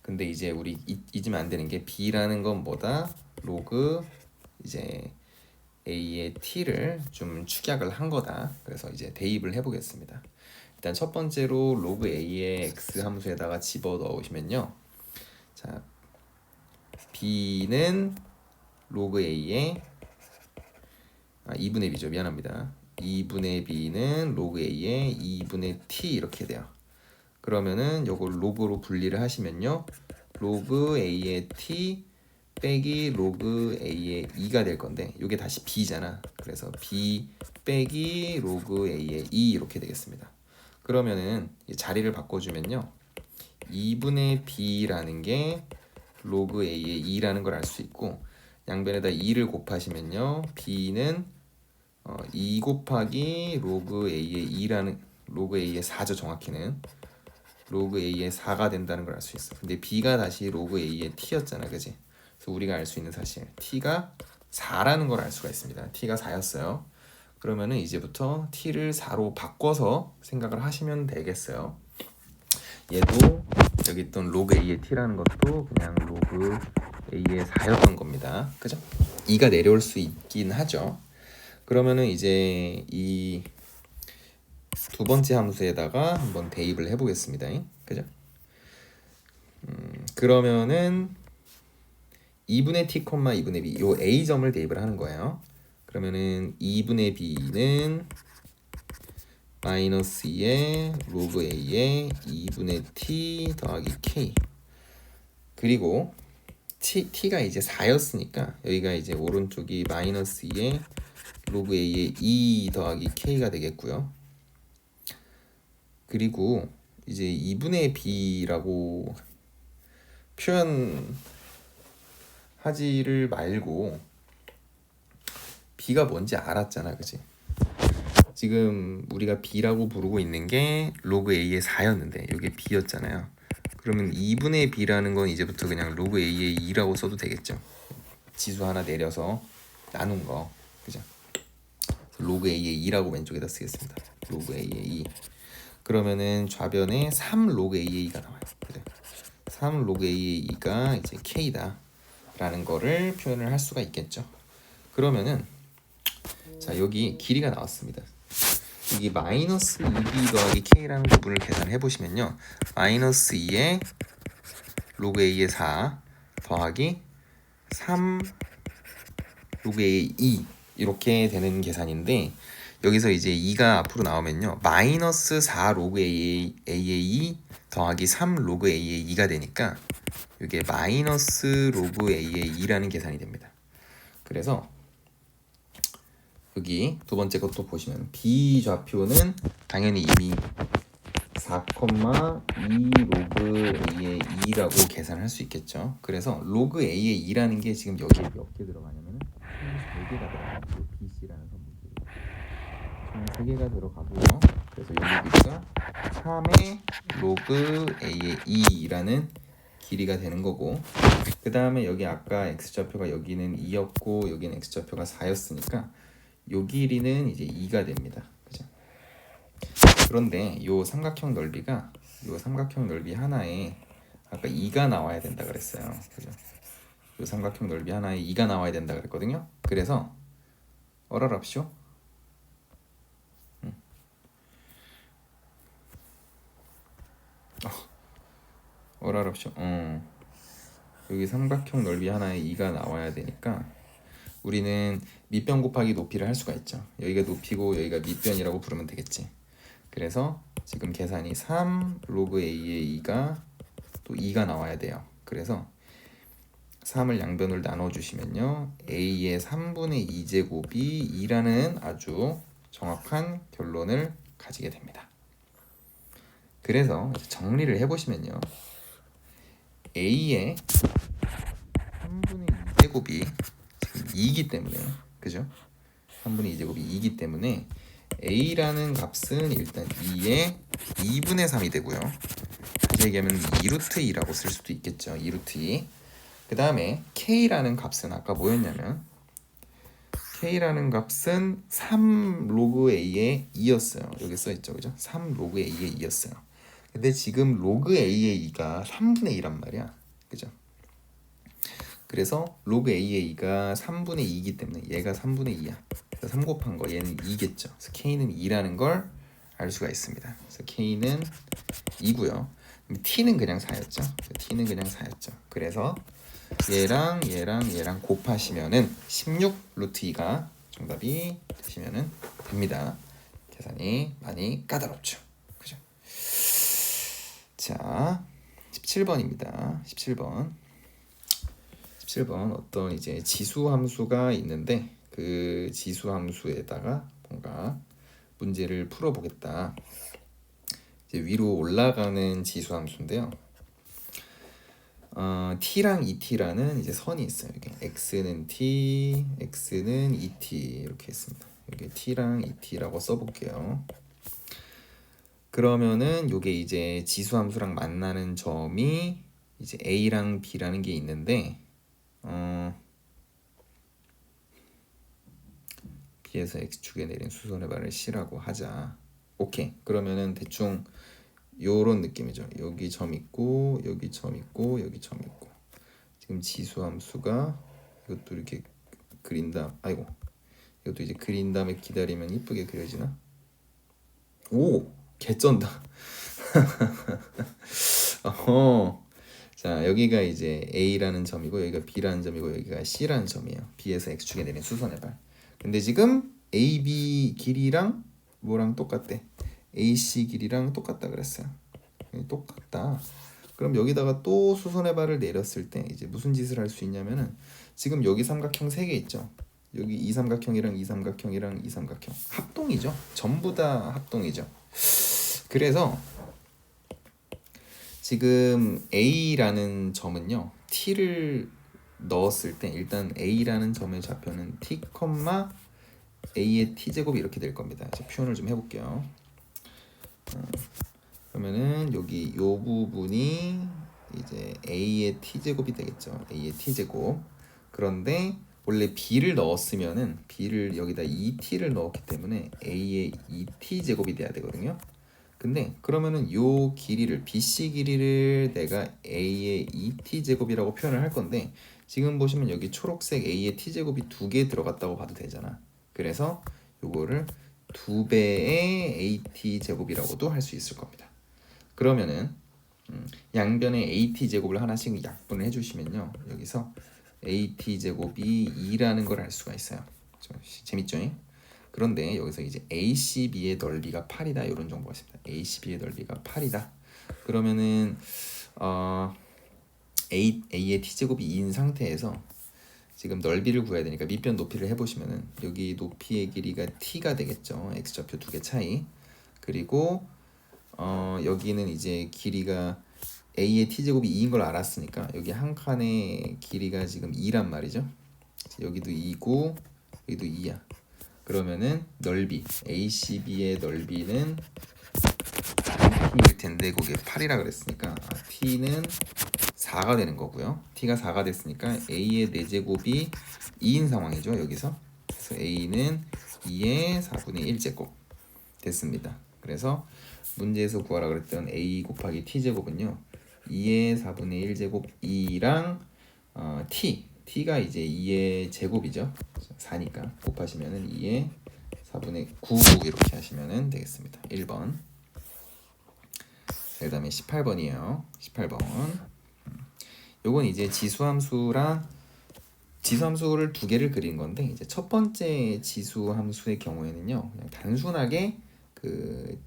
근데 이제 우리 잊으면 안 되는 게 b라는 건 뭐다? 로그 이제 a의 t를 좀 축약을 한 거다. 그래서 이제 대입을 해보겠습니다. 일단 첫 번째로 로그 a의 x 함수에다가 집어 넣으시면요. 자, b는 로그 a의 2분의 b죠. 미안합니다. 2분의 b는 로그 a의 2분의 t 이렇게 돼요. 그러면은 요걸 로그로 분리를 하시면요. 로그 a의 t 빼기 로그 a의 2가 될 건데 이게 다시 b잖아. 그래서 b 빼기 로그 a의 2 이렇게 되겠습니다. 그러면은 자리를 바꿔주면요. 2분의 b라는 게 로그 a의 2라는 걸 알 수 있고 양변에다 2를 곱하시면요. b는 2 곱하기 로그 a의 2라는 로그 a의 4죠. 정확히는 로그 a의 4가 된다는 걸 알 수 있어. 근데 b가 다시 로그 a의 t였잖아, 그지? 그래서 우리가 알 수 있는 사실 t가 4라는 걸 알 수가 있습니다. t가 4였어요. 그러면은 이제부터 t를 4로 바꿔서 생각을 하시면 되겠어요. 얘도 여기 있던 로그 a의 t라는 것도 그냥 로그 a의 4였던 겁니다. 그죠? 2가 내려올 수 있긴 하죠. 그러면은 이제 이 두 번째 함수에다가 한번 대입을 해보겠습니다. 그죠? 그러면은 2분의 t, 2분의 b 요 a점을 대입을 하는 거예요. 그러면은 2분의 b는 마이너스 2의 로그 a의 2분의 t 더하기 k 그리고 t가 이제 4였으니까 여기가 이제 오른쪽이 마이너스 2의 로그 a의 2 더하기 k가 되겠고요. 그리고 이제 2분의 b라고 표현하지를 말고 b가 뭔지 알았잖아, 그치? 지금 우리가 b라고 부르고 있는 게 로그 a의 4였는데 이게 b였잖아요. 그러면 2분의 b라는 건 이제부터 그냥 로그 a의 2라고 써도 되겠죠. 지수 하나 내려서 나눈 거, 그죠? 로그 a의 2라고 왼쪽에다 쓰겠습니다. 로그 a의 2. 그러면은 좌변에 3 로그 AA가 나와요. 그죠? 3 로그 AA가 이제 K다 라는 거를 표현을 할 수가 있겠죠. 그러면은 자, 여기 길이가 나왔습니다. 여기 마이너스 2b 더하기 k라는 부분을 계산해 보시면요, 마이너스 2에 로그 a의 4 더하기 3 로그 a의 2 이렇게 되는 계산인데, 여기서 이제 2가 앞으로 나오면요, 마이너스 4 로그 a의 2 더하기 3 로그 a의 2가 되니까 이게 마이너스 로그 a의 2라는 계산이 됩니다. 그래서 여기 두 번째 것도 보시면 비좌표는 당연히 이미 4,2 로그 a의 2라고 계산할 수 있겠죠. 그래서 로그 a의 2라는 게 지금 여기에 몇 개 들어가냐면 3개가 들어가요. bc라는 선분들이 총 3개가 들어가고요. 그래서 여기가 3의 로그 a의 2라는 길이가 되는 거고, 그 다음에 여기 아까 x좌표가 여기는 2였고 여기는 x좌표가 4였으니까 요 길이는 이제 2가 됩니다. 그죠? 그런데 요 삼각형 넓이가, 요 삼각형 넓이 하나에 아까 2가 나와야 된다 그랬어요. 그죠? 요 삼각형 넓이 하나에 2가 나와야 된다 그랬거든요. 그래서 얼얼합쇼. 얼얼합쇼. 여기 삼각형 넓이 하나에 2가 나와야 되니까 우리는 밑변 곱하기 높이를 할 수가 있죠. 여기가 높이고 여기가 밑변이라고 부르면 되겠지. 그래서 지금 계산이 3 로그 a의 2가 또 2가 나와야 돼요. 그래서 3을 양변으로 나눠주시면요, a의 3분의 2제곱이 2라는 아주 정확한 결론을 가지게 됩니다. 그래서 정리를 해보시면요, a의 3분의 2제곱이 지금 2이기 때문에, 그죠? 3분의 2제곱이 2이기 때문에 a라는 값은 일단 2의 2분의 3이 되고요. 다시 얘기하면 2루트 2라고 쓸 수도 있겠죠. 2루트 2. 그 다음에 k라는 값은 아까 뭐였냐면, k라는 값은 3 로그 a의 2였어요. 여기 써있죠, 그죠? 3 로그 a의 2였어요. 근데 지금 로그 a의 2가 3분의 2란 말이야, 그죠? 그래서 로그 a의 2가 3분의 2이기 때문에 얘가 3분의 2야. 3 곱한 거 얘는 2겠죠. 그래서 k는 2라는 걸 알 수가 있습니다. 그래서 k는 2고요. t는 그냥 4였죠. t는 그냥 4였죠. 그래서 얘랑 곱하시면은 16 루트 2가 정답이 되시면은 됩니다. 계산이 많이 까다롭죠. 그죠? 자, 17번입니다. 17번 어떤 이제 지수 함수가 있는데, 그 지수 함수에다가 뭔가 문제를 풀어보겠다. 이제 위로 올라가는 지수 함수인데요. t랑 2t라는 이제 선이 있어요. 이게 x는 t, x는 2t 이렇게 있습니다. 여기 t랑 2t라고 써볼게요. 그러면은 요게 이제 지수 함수랑 만나는 점이 이제 a랑 b라는 게 있는데, b에서 x축에 내린 수선의 발을 c라고 하자. 오케이. 그러면은 대충 요런 느낌이죠. 여기 점 있고 여기 점 있고 여기 점 있고, 지금 지수 함수가 이것도 이렇게 그린다. 아이고, 이것도 이제 그린 다음에 기다리면 이쁘게 그려지나? 오, 개쩐다. 자, 여기가 이제 a라는 점이고 여기가 b라는 점이고 여기가 c라는 점이에요. b에서 x축에 내린 수선의 발. 근데 지금 AB 길이랑 뭐랑 똑같대? AC 길이랑 똑같다 그랬어요. 똑같다. 그럼 여기다가 또 수선의 발을 내렸을 때 이제 무슨 짓을 할 수 있냐면은, 지금 여기 삼각형 3개 있죠. 여기 이 삼각형이랑 이 삼각형이랑 이 삼각형 합동이죠. 전부 다 합동이죠. 그래서 지금 A라는 점은요, T를 넣었을 때 일단 A라는 점의 좌표는 T, A의 T제곱이 이렇게 될 겁니다. 이제 표현을 좀 해볼게요. 그러면은 여기 요 부분이 이제 A의 T제곱이 되겠죠. A의 T제곱. 그런데 원래 B를 넣었으면은 B를 여기다 2T를 넣었기 때문에 A의 2T제곱이 돼야 되거든요. 근데 그러면은 요 길이를 BC 길이를 내가 A의 2t제곱이라고 표현을 할 건데 지금 보시면 여기 초록색 A의 t제곱이 2개 들어갔다고 봐도 되잖아. 그래서 요거를 2배의 AT제곱이라고도 할 수 있을 겁니다. 그러면은 양변에 AT제곱을 하나씩 약분을 해주시면요, 여기서 AT제곱이 2라는 걸 알 수가 있어요. 재밌죠? 그런데 여기서 이제 ACB의 넓이가 8이다 이런 정보가 있습니다. ACB의 넓이가 8이다. 그러면은 A의 t제곱이 2인 상태에서 지금 넓이를 구해야 되니까 밑변 높이를 해보시면은 여기 높이의 길이가 t가 되겠죠. x좌표 두 개 차이. 그리고 여기는 이제 길이가 A의 t제곱이 2인 걸 알았으니까 여기 한 칸의 길이가 지금 2란 말이죠. 여기도 2고 여기도 2야. 그러면은 넓이 ACB의 넓이는 t일 텐데 거기에 8이라 그랬으니까 t는 4가 되는 거고요. t가 4가 됐으니까 a의 4제곱이 2인 상황이죠. 여기서 그래서 a는 2의 4분의 1제곱 됐습니다. 그래서 문제에서 구하라 그랬던 a 곱하기 t제곱은요 2의 4분의 1제곱 2랑 t가 이제 2의 제곱이죠. 4니까 곱하시면은 2의 4분의 9 이렇게 하시면 되겠습니다. 1번. 그 다음에 18번이에요. 18번. 요건 이제 지수함수를 두 개를 그린 건데 이제 첫 번째 지수함수의 경우에는요 그냥 단순하게 그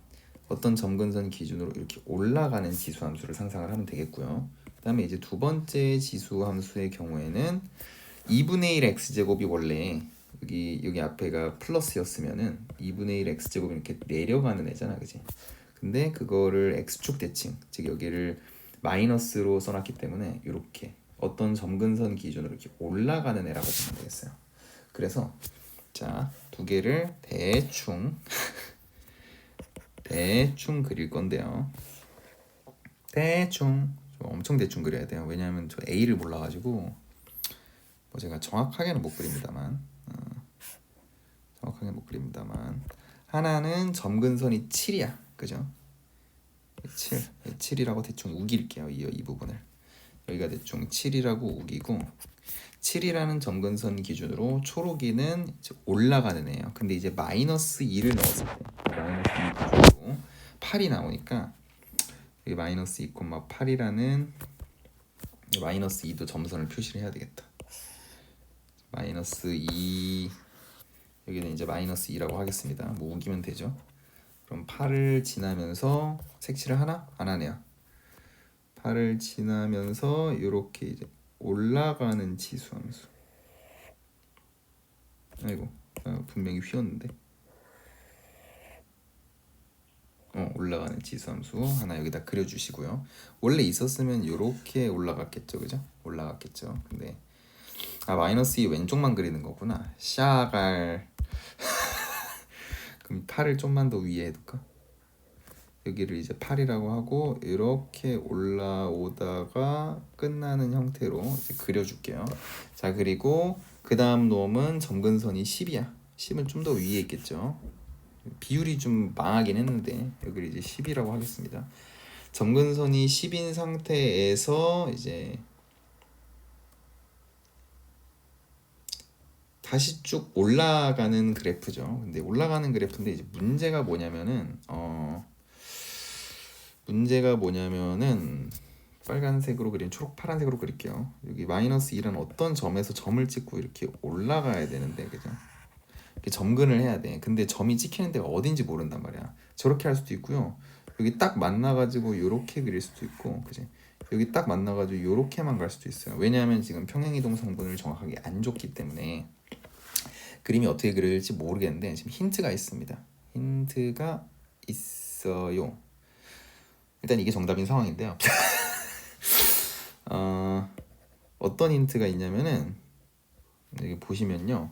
어떤 점근선 기준으로 이렇게 올라가는 지수함수를 상상을 하면 되겠고요. 그 다음에 이제 두 번째 지수함수의 경우에는 2분의 1 x제곱이 원래 여기 앞에가 플러스였으면은 2분의 1 x제곱이 이렇게 내려가는 애잖아, 그지? 근데 그거를 x축 대칭, 즉 여기를 마이너스로 써놨기 때문에 이렇게 어떤 점근선 기준으로 이렇게 올라가는 애라고 보면 되겠어요. 그래서 자, 두 개를 대충 그릴 건데요. 대충 엄청 대충 그려야 돼요. 왜냐하면 저 A를 몰라가지고 뭐 제가 정확하게는 못 그립니다만 하나는 점근선이 7이야, 그죠? 7이라고 대충 우길게요. 이 부분을 여기가 대충 7이라고 우기고 7이라는 점근선 기준으로 초록이는 올라가는 애예요. 근데 이제 마이너스 2를 넣었을 때 마이너스 2 기준으로 8이 나오니까 여기 마이너스 2, 8이라는 마이너스 2도 점선을 표시를 해야 되겠다. 마이너스 2 여기는 이제 마이너스 2라고 하겠습니다. 뭐 우기면 되죠. 그럼 8을 지나면서 색칠을 하나? 안 하네요. 8을 지나면서 이렇게 이제 올라가는 지수함수. 아이고, 분명히 휘었는데. 올라가는 지수함수 하나 여기다 그려주시고요. 원래 있었으면 이렇게 올라갔겠죠, 그죠? 올라갔겠죠. 근데 마이너스 2 왼쪽만 그리는 거구나. 샤갈. 그럼 8을 좀만 더 위에 해둘까? 여기를 이제 8이라고 하고 이렇게 올라오다가 끝나는 형태로 이제 그려줄게요. 자, 그리고 그 다음 놈은 점근선이 10이야. 10은 좀 더 위에 있겠죠. 비율이 좀 망하긴 했는데 여기를 이제 10이라고 하겠습니다. 점근선이 10인 상태에서 이제 다시 쭉 올라가는 그래프죠. 근데 올라가는 그래프인데 이제 문제가 뭐냐면은 빨간색으로 그린 초록 파란색으로 그릴게요. 여기 마이너스 2라는 어떤 점에서 점을 찍고 이렇게 올라가야 되는데, 그죠? 이렇게 점근을 해야 돼. 근데 점이 찍히는 데가 어딘지 모른단 말이야. 저렇게 할 수도 있고요. 여기 딱 만나가지고 이렇게 그릴 수도 있고, 그지? 여기 딱 만나가지고 이렇게만 갈 수도 있어요. 왜냐하면 지금 평행이동 성분을 정확하게 안 줬기 때문에 그림이 어떻게 그릴지 모르겠는데 지금 힌트가 있습니다. 힌트가 있어요. 일단 이게 정답인 상황인데요. 어떤 힌트가 있냐면은 여기 보시면요.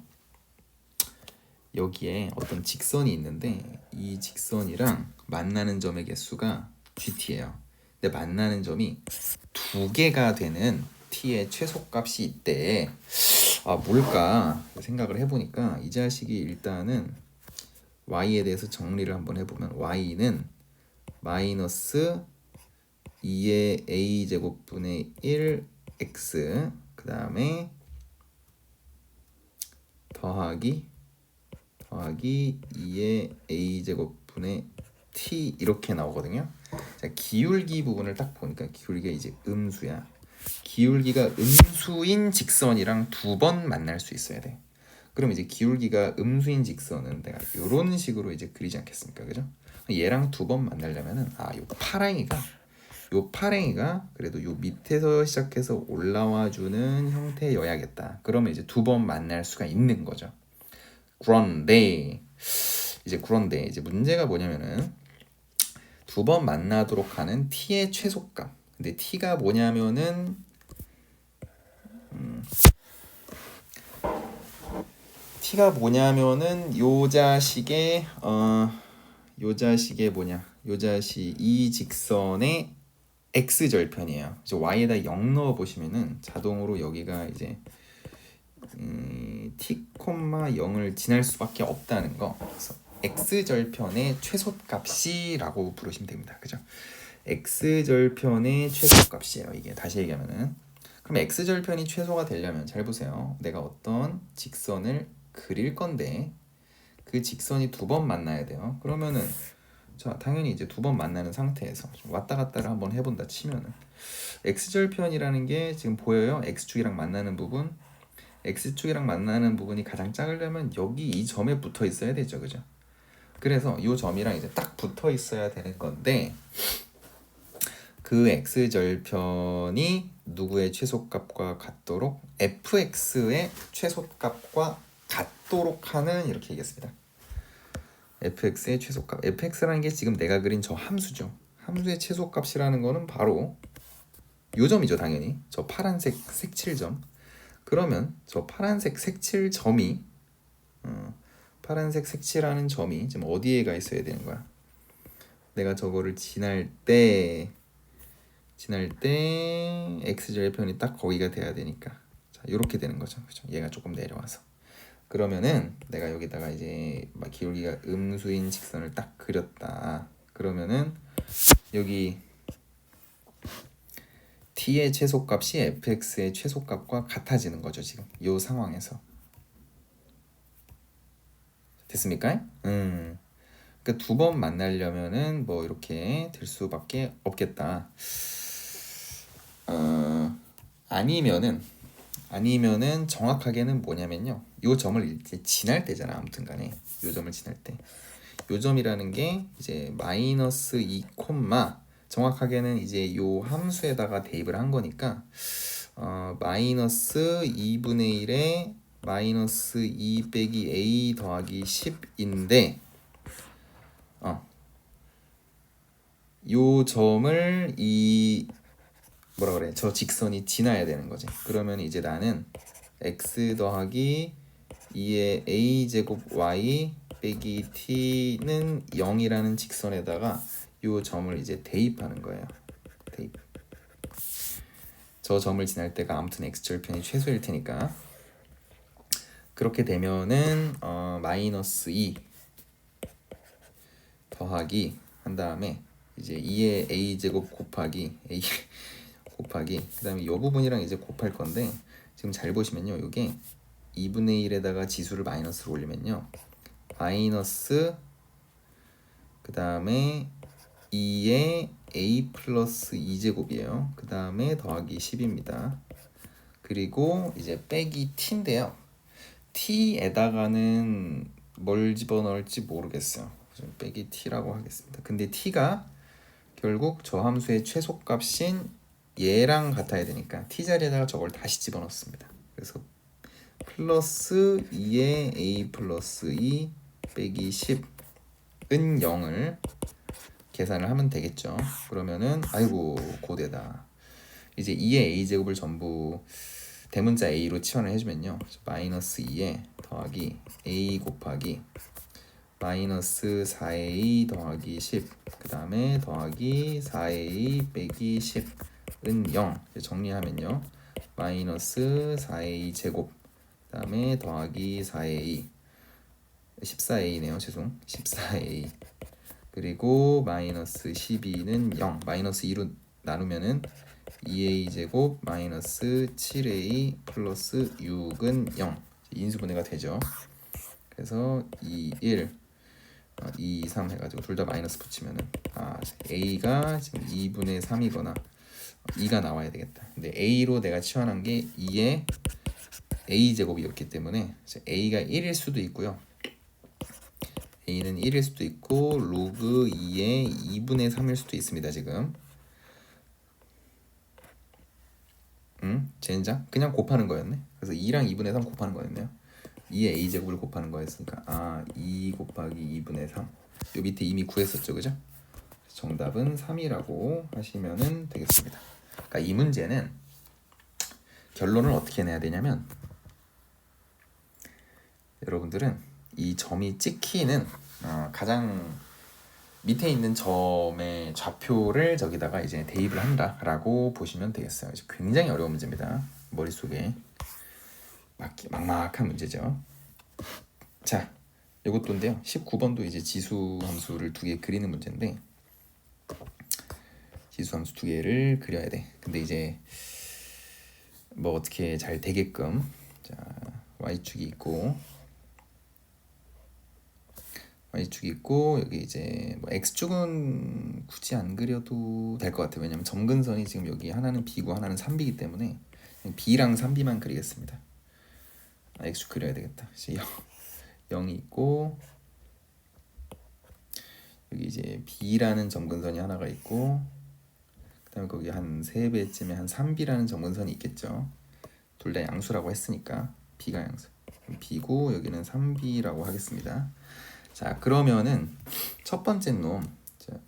여기에 어떤 직선이 있는데 이 직선이랑 만나는 점의 개수가 GT예요. 근데 만나는 점이 2개가 되는 T의 최소값이 있대. 뭘까 생각을 해보니까 이 자식이 일단은 Y에 대해서 정리를 한번 해보면 Y는 마이너스 2의 a제곱분의 1 x 그 다음에 더하기 2의 a제곱분의 t 이렇게 나오거든요. 자, 기울기 부분을 딱 보니까 기울기가 이제 음수야. 기울기가 음수인 직선이랑 두 번 만날 수 있어야 돼. 그럼 이제 기울기가 음수인 직선은 내가 이런 식으로 이제 그리지 않겠습니까, 그죠? 얘랑 두 번 만나려면은 요 파랭이가 그래도 요 밑에서 시작해서 올라와 주는 형태여야겠다. 그러면 이제 두 번 만날 수가 있는 거죠. 그런데 이제 문제가 뭐냐면은 두 번 만나도록 하는 t의 최소값. 근데 t가 뭐냐면은 t가 뭐냐면은 요 자식의 이 직선의 x절편이에요. 이제 y에다 0 넣어 보시면은 자동으로 여기가 이제 t, 0을 지날 수밖에 없다는 거. 그래서 x절편의 최소값이라고 부르시면 됩니다. 그죠? x절편의 최소값이에요. 이게 다시 얘기하면은 그럼 x절편이 최소가 되려면 잘 보세요. 내가 어떤 직선을 그릴 건데 그 직선이 두 번 만나야 돼요. 그러면은 자, 당연히 이제 두 번 만나는 상태에서 왔다 갔다를 한번 해본다 치면은 x절편이라는 게 지금 보여요? x축이랑 만나는 부분. x축이랑 만나는 부분이 가장 작으려면 여기 이 점에 붙어 있어야 되죠, 그죠? 그래서 이 점이랑 이제 딱 붙어 있어야 되는 건데 그 x절편이 누구의 최소값과 같도록 fx의 최소값과 같도록 하는 이렇게 얘기했습니다. fx의 최소값. fx라는 게 지금 내가 그린 저 함수죠. 함수의 최소값이라는 거는 바로 요 점이죠, 당연히. 저 파란색 색칠점. 그러면 저 파란색 색칠점이 파란색 색칠하는 점이 지금 어디에 가 있어야 되는 거야? 내가 저거를 지날 때 x절편이 딱 거기가 돼야 되니까 자 이렇게 되는 거죠. 그죠? 얘가 조금 내려와서 그러면은 내가 여기다가 이제 막 기울기가 음수인 직선을 딱 그렸다. 그러면은 여기 t의 최소값이 fx의 최소값과 같아지는 거죠. 지금 이 상황에서 됐습니까? 그러니까 두 번 만나려면은 뭐 이렇게 될 수밖에 없겠다. 아니면은 정확하게는 뭐냐면요. 요 점을 이제 지날 때잖아. 아무튼간에 요 점을 지날 때, 요 점이라는 게 이제 마이너스 2 콤마 정확하게는 이제 요 함수에다가 대입을 한 거니까 마이너스 2분의 1에 마이너스 2 빼기 a 더하기 10인데 요 점을 이 뭐라 그래 저 직선이 지나야 되는 거지. 그러면 이제 나는 x 더하기 2의 a 제곱 y 빼기 t는 0이라는 직선에다가 요 점을 이제 대입하는 거예요. 대입. 저 점을 지날 때가 아무튼 x절편이 최소일 테니까 그렇게 되면은 마이너스 2 더하기 한 다음에 이제 2의 a 제곱 곱하기 그다음에 이 부분이랑 이제 곱할 건데 지금 잘 보시면요. 이게 2분의 1에다가 지수를 마이너스로 올리면요. 마이너스 그다음에 2의 a 플러스 2제곱이에요. 그다음에 더하기 10입니다. 그리고 이제 빼기 t인데요. t에다가는 뭘 집어넣을지 모르겠어요. 빼기 t라고 하겠습니다. 근데 t가 결국 저 함수의 최소값인 얘랑 같아야 되니까 t 자리에다가 저걸 다시 집어넣습니다. 그래서 플러스 2의 a 플러스 2 빼기 10은 0을 계산을 하면 되겠죠. 그러면은 아이고 고대다. 이제 2의 a 제곱을 전부 대문자 a로 치환을 해주면요. 마이너스 2에 더하기 a 곱하기 마이너스 4a 더하기 10 그 다음에 더하기 4a 빼기 10은 0 정리하면요. 마이너스 4a 제곱 그 다음에 더하기 4a 14a네요. 죄송 14a 그리고 마이너스 12는 0. 마이너스 2로 나누면은 2a제곱 마이너스 7a 플러스 6은 0. 인수분해가 되죠. 그래서 2, 1, 2, 3 해가지고 둘 다 마이너스 붙이면은 a가 지금 2분의 3이거나 2가 나와야 되겠다. 근데 a로 내가 치환한 게 2의 a제곱이었기 때문에 a가 1일 수도 있고요. a는 1일 수도 있고 로그 2의 2분의 3일 수도 있습니다. 지금 젠장? 그냥 곱하는 거였네. 그래서 2랑 2분의 3 곱하는 거였네요. 2의 a제곱을 곱하는 거였으니까 2 곱하기 2분의 3. 요 밑에 이미 구했었죠. 그죠? 정답은 3이라고 하시면 되겠습니다. 그러니까 이 문제는 결론을 어떻게 내야 되냐면 여러분들은 이 점이 찍히는 가장 밑에 있는 점의 좌표를 저기다가 이제 대입을 한다라고 보시면 되겠어요. 이제 굉장히 어려운 문제입니다. 머릿속에 막막한 문제죠. 자, 이것도인데요. 19번도 이제 지수 함수를 두 개 그리는 문제인데 지수 함수 두 개를 그려야 돼. 근데 이제 뭐 어떻게 잘 되게끔 자, y축이 있고 y축이 있고 여기 이제 뭐 x축은 굳이 안 그려도 될 것 같아요. 왜냐면 점근선이 지금 여기 하나는 b고 하나는 3b이기 때문에 b랑 3b만 그리겠습니다. x축 그려야 되겠다. 0이 있고 여기 이제 b라는 점근선이 하나가 있고 그다음에 거기 한 3배쯤에 한 3b라는 점근선이 있겠죠. 둘 다 양수라고 했으니까 b가 양수. b고 여기는 3b라고 하겠습니다. 자, 그러면은 첫 번째 놈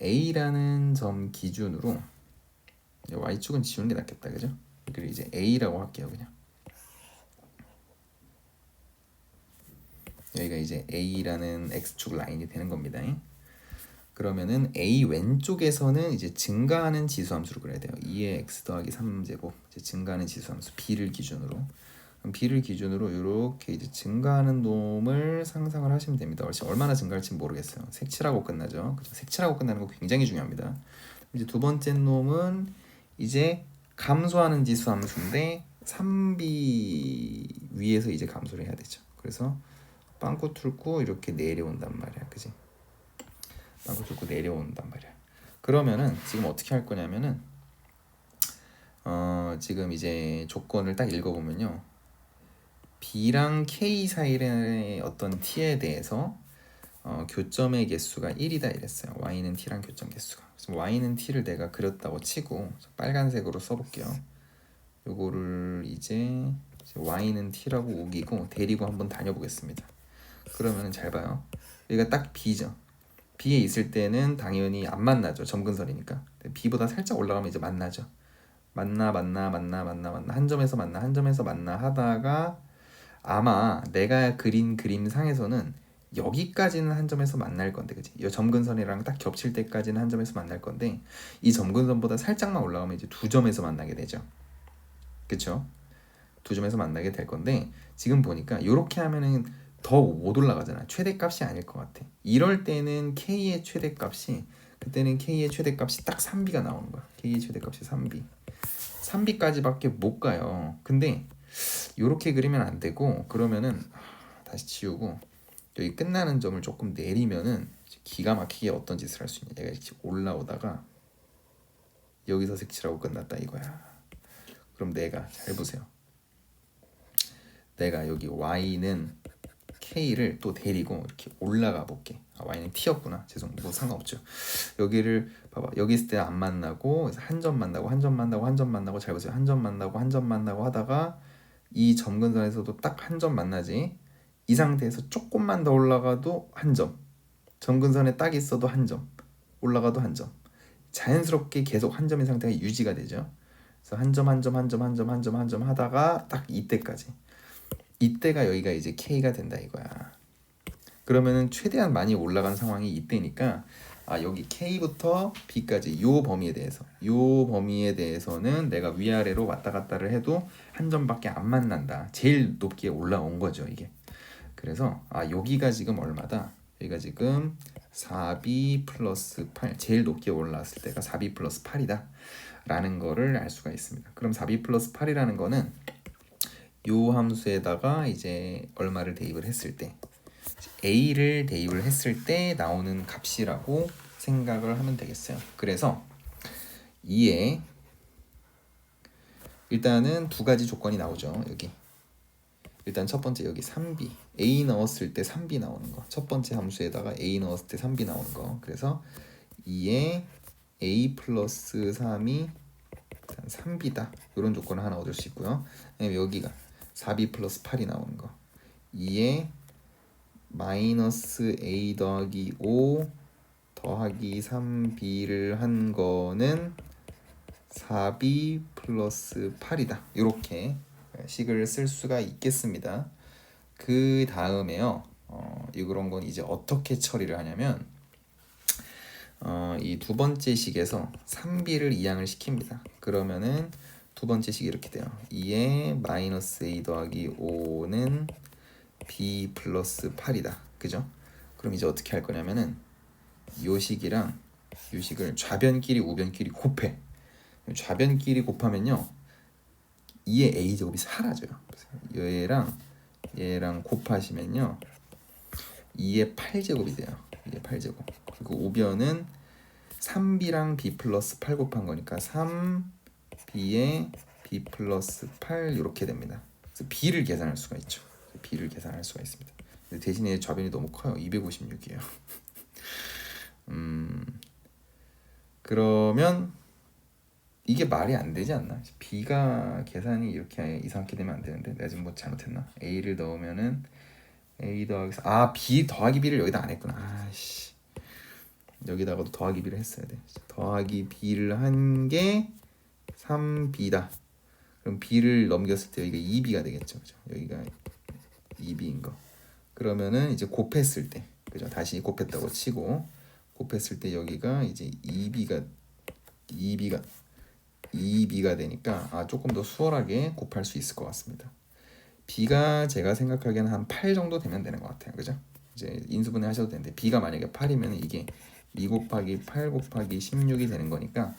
a라는 점 기준으로 y축은 지우는 게 낫겠다. 그죠? 그리고 이제 a라고 할게요. 그냥 여기가 이제 a라는 x축 라인이 되는 겁니다. 그러면은 a 왼쪽에서는 이제 증가하는 지수함수를 그려야 돼요. 2의 x 더하기 3제곱 이제 증가하는 지수함수 b를 기준으로. 그럼 b를 기준으로 이렇게 이제 증가하는 놈을 상상을 하시면 됩니다. 얼마나 증가할지 모르겠어요. 색칠하고 끝나죠. 그죠? 색칠하고 끝나는 거 굉장히 중요합니다. 이제 두 번째 놈은 이제 감소하는 지수함수인데 3b 위에서 이제 감소를 해야 되죠. 그래서 빵꾸 뚫고 이렇게 내려온단 말이야. 그지? 빵꾸 뚫고 내려온단 말이야. 그러면은 지금 어떻게 할 거냐면은 지금 이제 조건을 딱 읽어보면요. b랑 k 사이의 어떤 t에 대해서 교점의 개수가 1이다 이랬어요. y는 t랑 교점 개수가. 그래서 y는 t를 내가 그렸다고 치고 빨간색으로 써볼게요. 요거를 이제 y는 t라고 우기고 데리고 한번 다녀보겠습니다. 그러면은 잘 봐요. 여기가 딱 b죠. b에 있을 때는 당연히 안 만나죠. 점근선이니까. b보다 살짝 올라가면 이제 만나죠. 만나 한 점에서 만나 하다가 아마 내가 그린 그림 상에서는 여기까지는 한 점에서 만날 건데, 그치? 이 점근선이랑 딱 겹칠 때까지는 한 점에서 만날 건데 이 점근선보다 살짝만 올라가면 이제 두 점에서 만나게 되죠. 그쵸? 두 점에서 만나게 될 건데 지금 보니까 이렇게 하면은 더 못 올라가잖아. 최대값이 아닐 것 같아. 이럴 때는 k의 최대값이 그때는 k의 최대값이 딱 3b가 나오는 거야. k의 최대값이 3b. 3b까지밖에 못 가요. 근데 이렇게 그리면 안 되고 그러면은 다시 지우고 여기 끝나는 점을 조금 내리면은 기가 막히게 어떤 짓을 할 수 있냐. 얘가 이렇게 올라오다가 여기서 색칠하고 끝났다 이거야. 그럼 내가 잘 보세요. 내가 여기 y는 k를 또 데리고 이렇게 올라가 볼게. y는 t였구나. 죄송. 뭐 상관없죠. 여기를 봐봐. 여기 있을 때 안 만나고 한 점 만나고 잘 보세요. 한 점 만나고 하다가 이 점근선에서도 딱 한 점 만나지. 이 상태에서 조금만 더 올라가도 한 점. 점근선에 딱 있어도 한 점. 올라가도 한 점. 자연스럽게 계속 한 점인 상태가 유지가 되죠. 그래서 한 점 하다가 딱 이때까지. 이때가 여기가 이제 K가 된다 이거야. 그러면은 최대한 많이 올라간 상황이 이때니까 여기 K부터 B까지 요 범위에 대해서는 내가 위아래로 왔다 갔다를 해도 한 점밖에 안 만난다. 제일 높게 올라온 거죠 이게. 그래서 여기가 지금 얼마다? 여기가 지금 4b 플러스 8 제일 높게 올라왔을 때가 4b 플러스 8이다 라는 거를 알 수가 있습니다. 그럼 4b 플러스 8이라는 거는 요 함수에다가 이제 얼마를 대입을 했을 때 a를 대입을 했을 때 나오는 값이라고 생각을 하면 되겠어요. 그래서 이에 일단은 두 가지 조건이 나오죠. 여기 일단 첫 번째 여기 3b a 넣었을 때 3b 나오는 거, 첫 번째 함수에다가 a 넣었을 때 3b 나오는 거. 그래서 2에 a 플러스 3이 3b다 이런 조건을 하나 얻을 수 있고요. 여기가 4b 플러스 8이 나오는 거, 2에 마이너스 a 더하기 5 더하기 3b를 한 거는 4b 플러스 8이다 이렇게 식을 쓸 수가 있겠습니다. 그 다음에요 이런 건 이제 어떻게 처리를 하냐면 이 두 번째 식에서 3b를 이항을 시킵니다. 그러면은 두 번째 식이 이렇게 돼요. 2에 마이너스 a 더하기 5는 b 플러스 8이다. 그죠? 그럼 이제 어떻게 할 거냐면은 요 식이랑 요 식을 좌변끼리 우변끼리 곱해. 좌변끼리 곱하면요 2의 a제곱이 사라져요. 얘랑 곱하시면요 2의 8제곱이 돼요. 2의 8제곱. 그리고 우변은 3b랑 b 플러스 8 곱한 거니까 3b에 b 플러스 8 이렇게 됩니다. 그래서 b를 계산할 수가 있죠. b를 계산할 수가 있습니다. 근데 대신에 좌변이 너무 커요. 256이에요. 그러면 이게 말이 안 되지 않나? b가 계산이 이렇게 이상하게 되면 안 되는데 내가 지금 뭐 잘못했나? a를 넣으면은 a 더하기 b 더하기 b를 여기다 안 했구나. 아씨 여기다가도 더하기 b를 했어야 돼. 더하기 b를 한 게 3b다. 그럼 b를 넘겼을 때 여기가 2b가 되겠죠. 그죠? 여기가 2b인 거. 그러면은 이제 곱했을 때, 그죠? 다시 곱했다고 치고 곱했을 때 여기가 이제 2b가 되니까 조금 더 수월하게 곱할 수 있을 것 같습니다. b가 제가 생각하기에는 한 8 정도 되면 되는 것 같아요. 그죠? 이제 인수분해 하셔도 되는데 b가 만약에 8이면 이게 2 곱하기 8 곱하기 16이 되는 거니까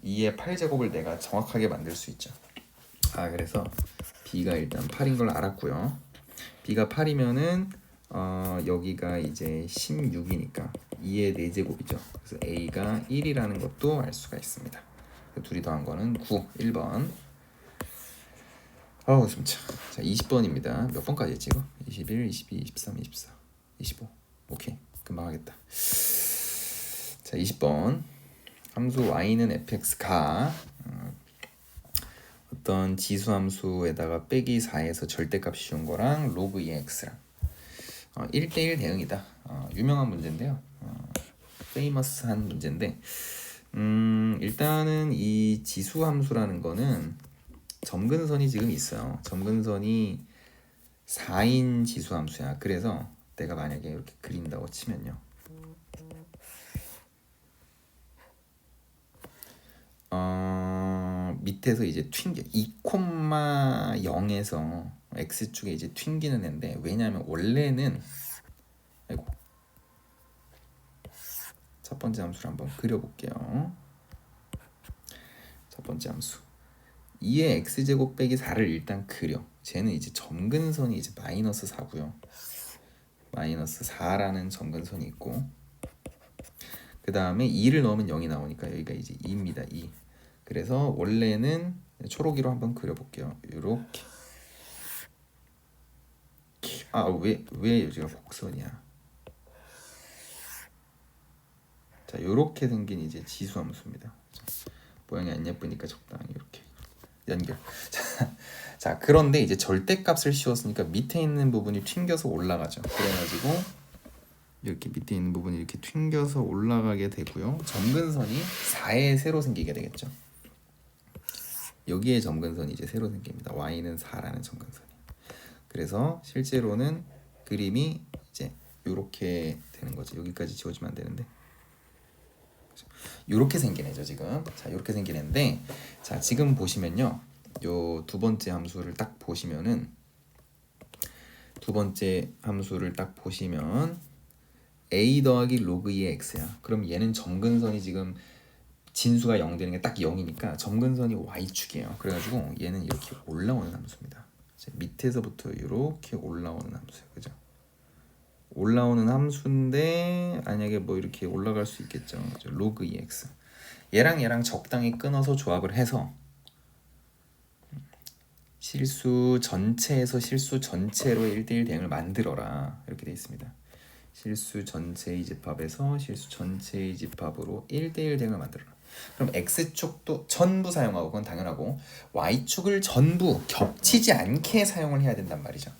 2의 8제곱을 내가 정확하게 만들 수 있죠. 그래서 b가 일단 8인 걸 알았고요. b가 8이면은 여기가 이제 16이니까 2의 4제곱이죠. 그래서 a가 1이라는 것도 알 수가 있습니다. 둘이 더한 거는 9, 1번. 숨차. 자, 20번입니다. 몇 번까지 했지 이거? 21, 22, 23, 24, 25. 오케이. 금방 하겠다. 자, 20번. 함수 y는 fx가 어떤 지수 함수에다가 빼기 4에서 절대값이 준 거랑 로그 2x랑 1대1 대응이다. 유명한 문제인데요. 페이머스한 문제인데 일단은 이 지수 함수라는 거는 점근선이 지금 있어요. 점근선이 4인 지수 함수야. 그래서 내가 만약에 이렇게 그린다고 치면요. 밑에서 이제 튕겨 2,0에서 x축에 이제 튕기는 애인데 왜냐하면 원래는 첫 번째 함수를 한번 그려볼게요. 첫 번째 함수 2의 x제곱 빼기 4를 일단 그려. 쟤는 이제 점근선이 이제 마이너스 4고요. 마이너스 4라는 점근선이 있고 그 다음에 2를 넣으면 0이 나오니까 여기가 이제 2입니다. 2. 그래서 원래는 초록이로 한번 그려볼게요. 이렇게. 왜 여기가 곡선이야? 자, 이렇게 생긴 이제 지수 함수입니다. 모양이 안 예쁘니까 적당히 이렇게 연결. 자, 그런데 이제 절대값을 씌웠으니까 밑에 있는 부분이 튕겨서 올라가죠. 그래가지고 이렇게 밑에 있는 부분이 이렇게 튕겨서 올라가게 되고요. 점근선이 4에 새로 생기게 되겠죠. 여기에 점근선이 이제 새로 생깁니다. y는 4라는 점근선이. 그래서 실제로는 그림이 이제 이렇게 되는 거지. 여기까지 지워지면 안 되는데. 이렇게 생긴 애죠 지금. 자, 이렇게 생긴 애인데, 자 지금 보시면요, 요 두 번째 함수를 딱 보시면은 a 더하기 로그 2의 x야. 그럼 얘는 점근선이 지금 진수가 0 되는 게 딱 0이니까 점근선이 y축이에요. 그래가지고 얘는 이렇게 올라오는 함수입니다. 밑에서부터 이렇게 올라오는 함수예요. 그죠? 올라오는 함수인데 만약에 뭐 이렇게 올라갈 수 있겠죠. 그죠? 로그 2x 얘랑 얘랑 적당히 끊어서 조합을 해서 실수 전체에서 실수 전체로 1대1 대응을 만들어라 이렇게 되어 있습니다. 실수 전체의 집합에서 실수 전체의 집합으로 1대1 대응을 만들어라. 그럼 x축도 전부 사용하고 그건 당연하고 y축을 전부 겹치지 않게 사용을 해야 된단 말이죠.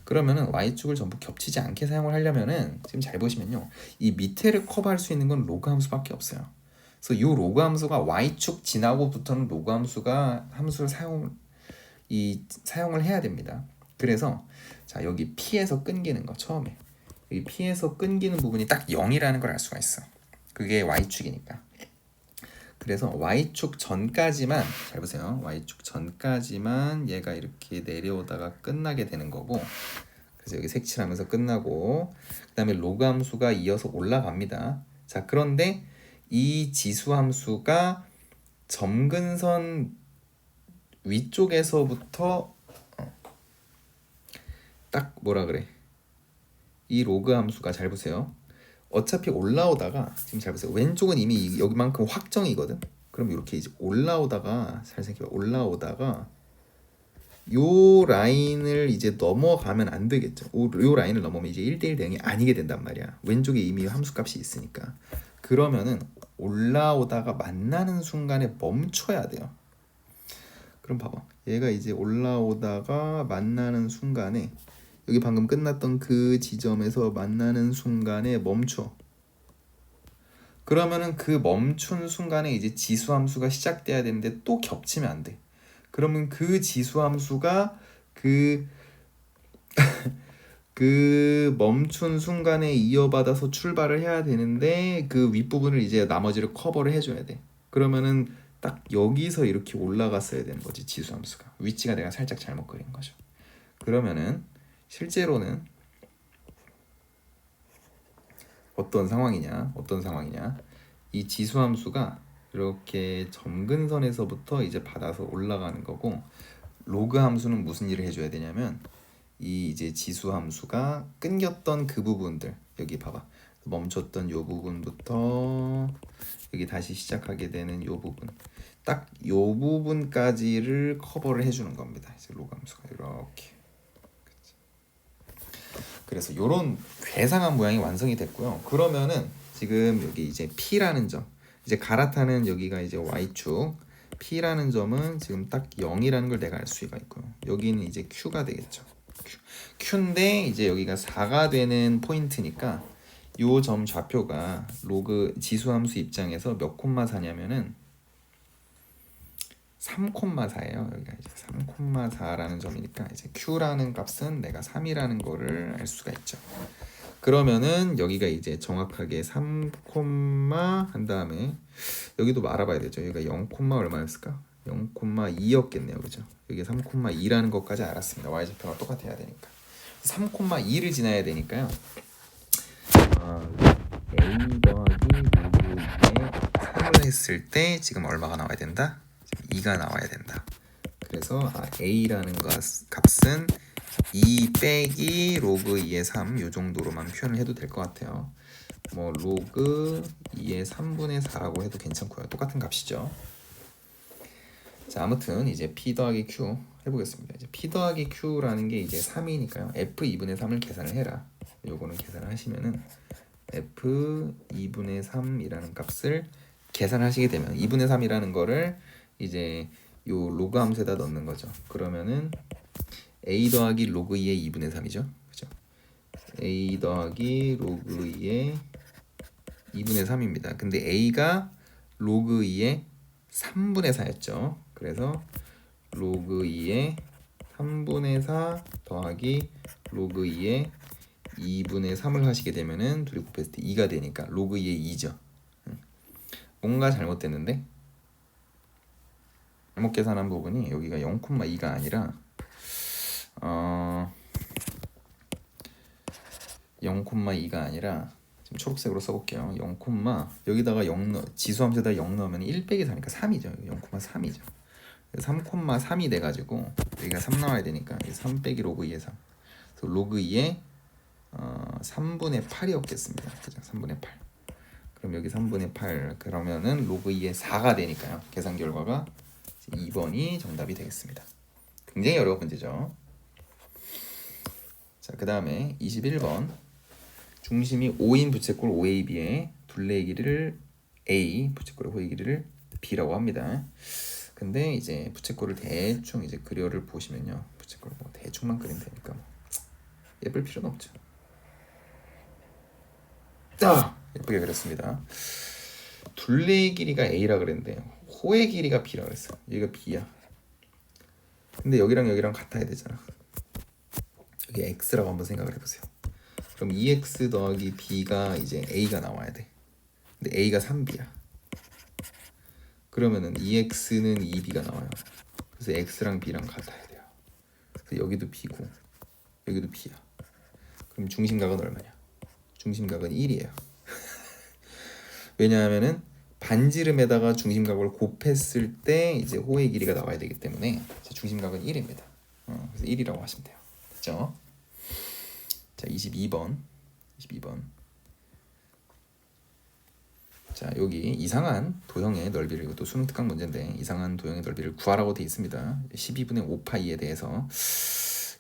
그러면은 y축을 전부 겹치지 않게 사용을 하려면은 지금 잘 보시면요. 이 밑에를 커버할 수 있는 건 로그 함수밖에 없어요. 그래서 이 로그 함수가 y축 지나고부터는 로그 함수가 함수를 사용을 해야 됩니다. 그래서 자 여기 p에서 끊기는 거 처음에 여기 p에서 끊기는 부분이 딱 0이라는 걸 알 수가 있어. 그게 y축이니까. 그래서 y축 전까지만 잘 보세요. y축 전까지만 얘가 이렇게 내려오다가 끝나게 되는 거고 그래서 여기 색칠하면서 끝나고 그 다음에 로그 함수가 이어서 올라갑니다. 자 그런데 이 지수 함수가 점근선 위쪽에서부터 딱 뭐라 그래 이 로그 함수가 잘 보세요. 어차피 올라오다가 지금 잘 보세요. 왼쪽은 이미 여기만큼 확정이거든. 그럼 이렇게 이제 올라오다가 잘 생각해봐. 올라오다가 요 라인을 이제 넘어가면 안 되겠죠. 요 라인을 넘으면 이제 1대1 대응이 아니게 된단 말이야. 왼쪽에 이미 함수값이 있으니까. 그러면은 올라오다가 만나는 순간에 멈춰야 돼요. 그럼 봐봐. 얘가 이제 올라오다가 만나는 순간에 여기 방금 끝났던 그 지점에서 만나는 순간에 멈춰. 그러면은 그 멈춘 순간에 이제 지수 함수가 시작돼야 되는데 또 겹치면 안 돼. 그러면 그 지수 함수가 그 멈춘 순간에 이어받아서 출발을 해야 되는데 그 윗부분을 이제 나머지를 커버를 해줘야 돼. 그러면은 딱 여기서 이렇게 올라갔어야 되는 거지 지수 함수가. 위치가 내가 살짝 잘못 그린 거죠. 그러면은 실제로는 어떤 상황이냐? 이 지수 함수가 이렇게 점근선에서부터 이제 받아서 올라가는 거고 로그 함수는 무슨 일을 해줘야 되냐면 이 이제 지수 함수가 끊겼던 그 부분들 여기 봐봐 멈췄던 요 부분부터 여기 다시 시작하게 되는 요 부분 딱 요 부분까지를 커버를 해주는 겁니다. 이제 로그 함수가 이렇게 그래서 요런 괴상한 모양이 완성이 됐고요. 그러면은 지금 여기 이제 P라는 점 이제 갈아타는 여기가 이제 Y축 P라는 점은 지금 딱 0이라는 걸 내가 알 수가 있고요. 여기는 이제 Q가 되겠죠. Q인데 이제 여기가 4가 되는 포인트니까 요 점 좌표가 로그 지수함수 입장에서 몇 콤마 4냐면은 3,4예요. 여기가 이제 3,4라는 점이니까 이제 Q라는 값은 내가 3이라는 거를 알 수가 있죠. 그러면은 여기가 이제 정확하게 3, 한 다음에 여기도 알아봐야 되죠. 여기가 0, 얼마였을까? 0,2였겠네요. 그죠? 여기 3,2라는 것까지 알았습니다. y좌표가 똑같아야 되니까 3,2를 지나야 되니까요. a 더하기 로그 2에 3을 했을 때 지금 얼마가 나와야 된다? 2가 나와야 된다. 그래서 a라는 값은 2 빼기 로그 2의 3 요 정도로만 표현을 해도 될 것 같아요. 뭐 로그 2의 3분의 4라고 해도 괜찮고요. 똑같은 값이죠. 자 아무튼 이제 p 더하기 q 해보겠습니다. 이제 p 더하기 q라는 게 이제 3이니까요. f 2분의 3을 계산을 해라. 요거는 계산을 하시면은 f 2분의 3이라는 값을 계산하시게 되면 2분의 3이라는 거를 이제 요 로그 함수에다 넣는 거죠. 그러면은 a 더하기 로그 2의 2분의 3이죠. 그죠? a 더하기 로그 2의 2분의 3입니다. 근데 a가 로그 2의 3분의 4였죠. 그래서 로그 2의 3분의 4 더하기 로그 2의 2분의 3을 하시게 되면은 둘이 곱했을 때 2가 되니까 로그 2의 2죠. 뭔가 잘못됐는데 잘못 계산한 부분이 여기가 0,2가 아니라 0,2가 아니라 좀 초록색으로 써볼게요. 0, 여기다가 0 지수함수에다 0 넣으면 1 빼기 4니까 3이죠. 0,3이죠. 3,3이 돼가지고 여기가 3 나와야 되니까 3 빼기 로그 2의 3. 그래서 로그 2의 3분의 8이었겠습니다. 그죠? 3분의 8. 그럼 여기 3분의 8 그러면은 로그 2의 4가 되니까요. 계산 결과가 2번이 정답이 되겠습니다. 굉장히 어려운 문제죠. 자, 그 다음에 21번. 중심이 5인 부채꼴 OAB의 둘레의 길이를 A, 부채꼴의 호의 길이를 B라고 합니다. 근데 이제 부채꼴을 대충 이제 그려를 보시면요. 부채꼴 뭐 대충만 그리면 되니까 뭐 예쁠 필요는 없죠. 예쁘게 그렸습니다. 둘레의 길이가 A라 그랬는데 호의 길이가 B라 그랬어. 여기가 B야. 근데 여기랑 여기랑 같아야 되잖아. 여기 X라고 한번 생각을 해보세요. 그럼 2X 더하기 B가 이제 A가 나와야 돼. 근데 A가 3B야. 그러면은 2X는 2B가 나와요. 그래서 X랑 B랑 같아야 돼요. 그래서 여기도 B고 여기도 B야. 그럼 중심각은 얼마냐? 중심각은 1이에요. 왜냐하면은 반지름에다가 중심각을 곱했을 때 이제 호의 길이가 나와야 되기 때문에 중심각은 1입니다. 그래서 1이라고 하시면 돼요. 됐죠? 자, 22번. 자, 여기 이상한 도형의 넓이를, 이것도 수능 특강 문제인데 이상한 도형의 넓이를 구하라고 되어 있습니다. 12분의 5파이에 대해서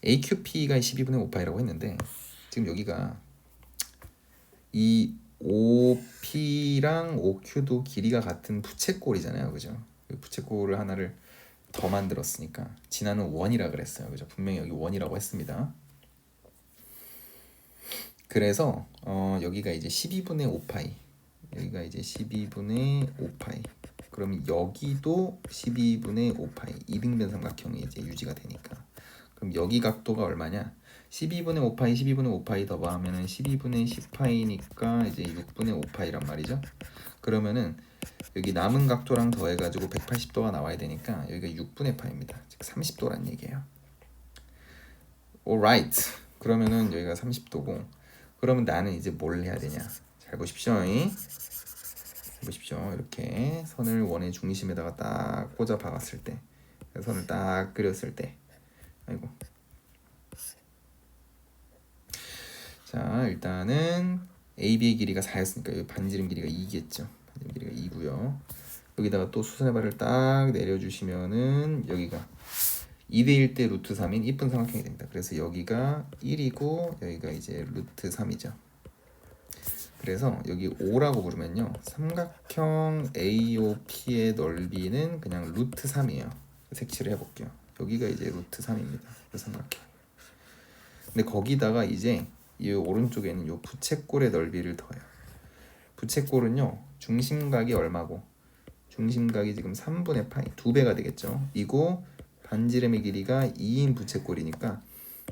AQP가 12분의 5파이라고 했는데 지금 여기가 이 OP랑 OQ도 길이가 같은 부채꼴이잖아요. 그죠? 부채꼴을 하나를 더 만들었으니까 진화는 1이라 그랬어요. 그죠? 분명히 여기 1이라고 했습니다. 그래서 여기가 이제 12분의 5파이, 여기가 이제 12분의 5파이. 그럼 여기도 12분의 5파이 이등변 삼각형이 이제 유지가 되니까. 그럼 여기 각도가 얼마냐? 12분의 5파이, 12분의 5파이 더하면은 12분의 10파이니까 이제 6분의 5파이란 말이죠. 그러면은 여기 남은 각도랑 더해가지고 180도가 나와야 되니까 여기가 6분의 파입니다. 즉 30도란 얘기예요. alright. 그러면은 여기가 30도고, 그러면 나는 이제 뭘 해야 되냐? 잘 보십시오. 이렇게 선을 원의 중심에다가 딱 꽂아 박았을 때, 선을 딱 그렸을 때, 아이고. 자, 일단은 AB의 길이가 4였으니까 여기 반지름 길이가 2겠죠. 반지름 길이가 2고요. 여기다가 또 수선의 발을 딱 내려주시면은 여기가 2대1 대 루트 3인 이쁜 삼각형이 됩니다. 그래서 여기가 1이고 여기가 이제 루트 3이죠. 그래서 여기 5라고 부르면요, 삼각형 AOP의 넓이는 그냥 루트 3이에요. 색칠을 해볼게요. 여기가 이제 루트 3입니다. 그 삼각형. 근데 거기다가 이제 이 오른쪽에는 이 부채꼴의 넓이를 더해요. 부채꼴은요, 중심각이 얼마고? 중심각이 지금 3분의 파이, 2배가 되겠죠. 이고 반지름의 길이가 2인 부채꼴이니까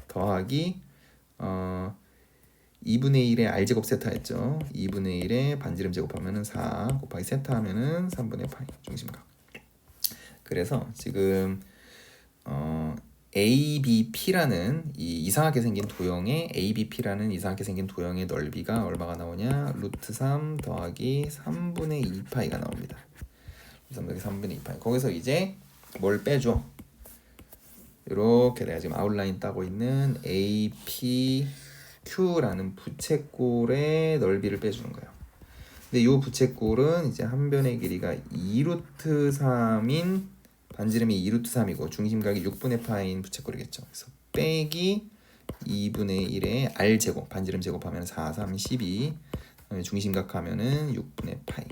더하기 2분의 1의 r제곱 세타였죠. 2분의 1의 반지름 제곱하면은 4 곱하기 세타 하면은 3분의 파이 중심각. 그래서 지금 ABP라는 이 이상하게 생긴 도형의 ABP라는 이상하게 생긴 도형의 넓이가 얼마가 나오냐? 루트 3 더하기 3분의 2파이가 나옵니다. 3 더하기 3분의 2파이. 거기서 이제 뭘 빼줘? 이렇게 내가 지금 아웃라인 따고 있는 APQ라는 부채꼴의 넓이를 빼주는 거예요. 근데 이 부채꼴은 이제 한 변의 길이가 2루트 3인 반지름이 2루트 3이고 중심각이 6분의 파인 부채꼴이겠죠. 그래서 빼기 2분의 1의 r제곱, 반지름 제곱하면 4, 3, 12, 중심각 하면은 6분의 파이.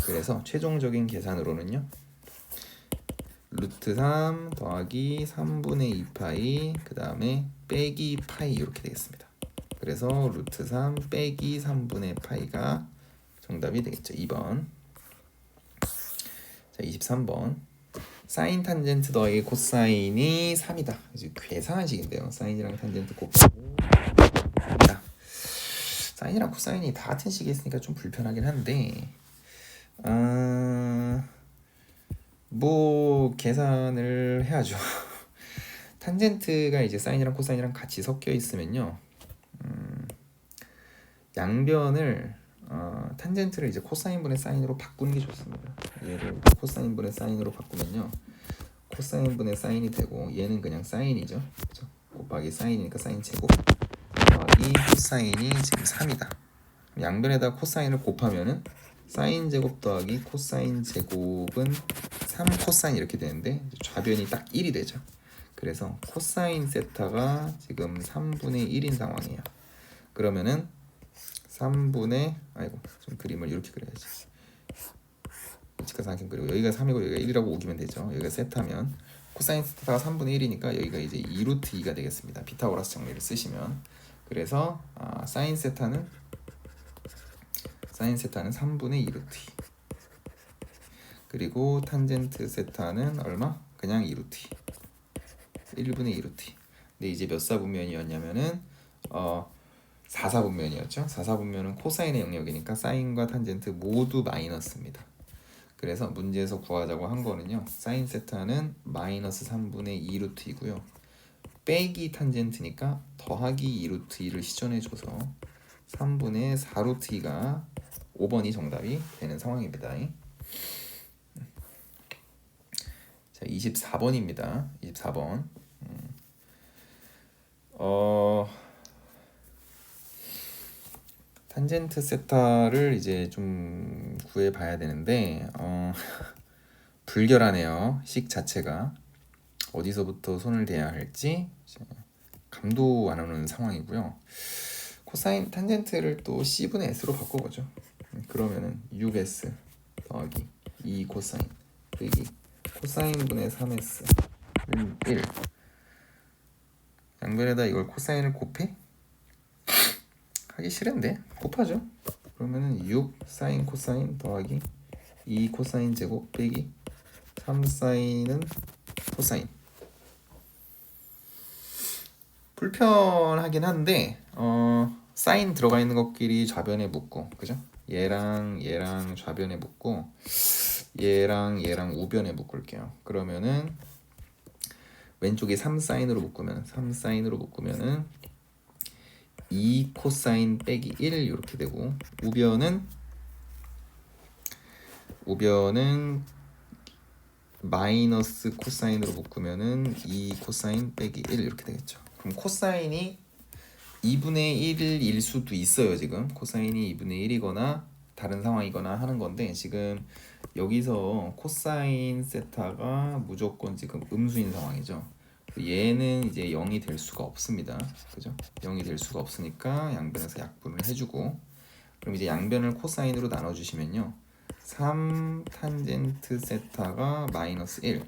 그래서 최종적인 계산으로는요, 루트 3 더하기 3분의 2파이 그 다음에 빼기 파이 이렇게 되겠습니다. 그래서 루트 3 빼기 3분의 파이가 정답이 되겠죠. 2번. 자, 23번. 사인 탄젠트 더하기 코사인이 3이다. 이제 계산한 식인데요. 사인이랑 탄젠트 곱하고 3이다. 사인이랑 코사인이 다 같은 식이 있으니까 좀 불편하긴 한데 뭐 계산을 해야죠. 탄젠트가 이제 사인이랑 코사인이랑 같이 섞여 있으면요, 양변을 탄젠트를 이제 코사인분의 사인으로 바꾸는 게 좋습니다. 얘를 코사인분의 사인으로 바꾸면요, 코사인분의 사인이 되고 얘는 그냥 사인이죠. 그렇죠? 곱하기 사인이니까 사인 제곱 더하기 코사인이 지금 3이다. 양변에다 코사인을 곱하면은 사인 제곱 더하기 코사인 제곱은 3 코사인 이렇게 되는데 좌변이 딱 1이 되죠. 그래서 코사인 세타가 지금 3분의 1인 상황이에요. 그러면은 3분의 좀 그림을 이렇게 그려야지. 직각삼각형 그리고 여기가 3이고 여기가 1이라고 우기면 되죠. 여기가 세타면 코사인 세타가 3분의 1이니까 여기가 이제 2루트 2가 되겠습니다. 피타고라스 정리를 쓰시면. 그래서 사인 세타는 3분의 2루트 2. 그리고 탄젠트 세타는 얼마? 그냥 2루트 2. 1분의 2루트 2. 근데 이제 몇 사분면이었냐면은 4사분면이었죠. 4사분면은 코사인의 영역이니까 사인과 탄젠트 모두 마이너스입니다. 그래서 문제에서 구하자고 한 거는요, 사인 세타는 마이너스 3분의 2루트 2고요, 빼기 탄젠트니까 더하기 2루트 2를 시전해줘서 3분의 4루트 2가 5번이 정답이 되는 상황입니다. 자, 24번입니다. 24번. 탄젠트 세타를 이제 좀 구해봐야 되는데 불결하네요. 식 자체가 어디서부터 손을 대야 할지 감도 안 오는 상황이고요. 코사인 탄젠트를 또 C분의 S로 바꿔보죠. 그러면은 6S 더하기 2 코사인 빼기 코사인분의 3S 1. 양변에다 이걸 코사인을 곱해? 하기 싫은데 곱하죠. 그러면은 6 사인 코사인 더하기 2 코사인 제곱 빼기 3 사인은 코사인. 불편하긴 한데 사인 들어가 있는 것끼리 좌변에 묶고, 그죠? 얘랑 좌변에 묶고 얘랑 우변에 묶을게요. 그러면은 왼쪽에 3사인으로 묶으면은 2 코사인 빼기 1 이렇게 되고, 우변은 마이너스 코사인으로 묶으면은 2 코사인 빼기 1 이렇게 되겠죠. 그럼 코사인이 2분의 1일 수도 있어요. 지금 코사인이 2분의 1이거나 다른 상황이거나 하는 건데, 지금 여기서 코사인 세타가 무조건 지금 음수인 상황이죠. 얘는 이제 0이 될 수가 없습니다. 그죠? 0이 될 수가 없으니까 양변에서 약분을 해주고, 그럼 이제 양변을 코사인으로 나눠주시면요, 3 탄젠트 세타가 마이너스 1,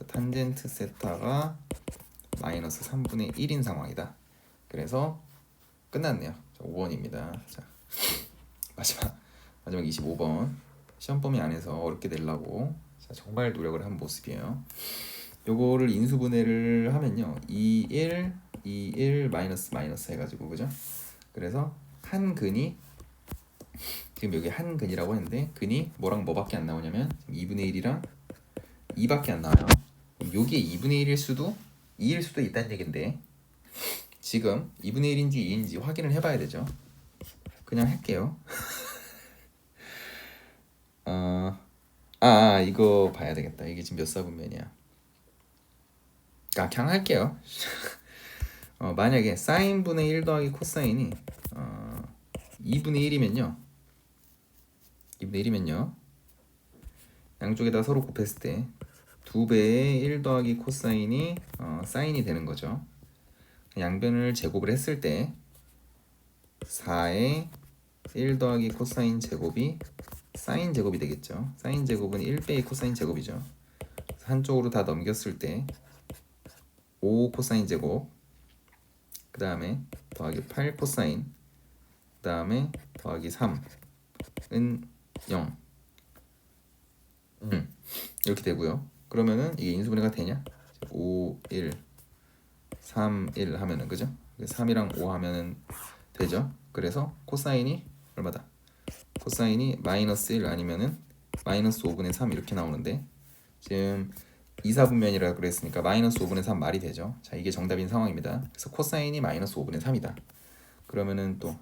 탄젠트 세타가 마이너스 3분의 1인 상황이다. 그래서 끝났네요. 5번입니다. 자, 마지막 25번. 시험 범위 안에서 어렵게 내려고 정말 노력을 한 모습이에요. 요거를 인수분해를 하면요, 2, 1 마이너스 해가지고, 그죠? 그래서 한 근이 지금 여기 한 근이라고 했는데, 근이 뭐랑 뭐밖에 안 나오냐면 2분의 1이랑 2밖에 안 나와요. 그럼 요게 2분의 1일 수도 2일 수도 있다는 얘긴데, 지금 2분의 1인지 2인지 확인을 해봐야 되죠. 그냥 할게요. 이거 봐야 되겠다. 이게 지금 몇 사분면이야? 그냥 할게요. 만약에 사인분의 1 더하기 코사인이 2분의 1이면요 양쪽에다 서로 곱했을 때 2배의 1 더하기 코사인이 사인이 되는 거죠. 양변을 제곱을 했을 때 4의 1 더하기 코사인 제곱이 사인 제곱이 되겠죠. 사인 제곱은 1배의 코사인 제곱이죠. 한쪽으로 다 넘겼을 때 5 코사인 제곱, 그 다음에 더하기 8 코사인, 그 다음에 더하기 3은 0 이렇게 되고요. 그러면은 이게 인수분해가 되냐? 5, 1, 3, 1 하면은, 그죠? 3이랑 5 하면은 되죠. 그래서 코사인이 얼마다? 코사인이 마이너스 1 아니면은 마이너스 5분의 3 이렇게 나오는데, 지금 2사분면이라고 그랬으니까 마이너스 5분의 3 말이 되죠. 자, 이게 정답인 상황입니다. 그래서 코사인이 마이너스 5분의 3이다. 그러면은 또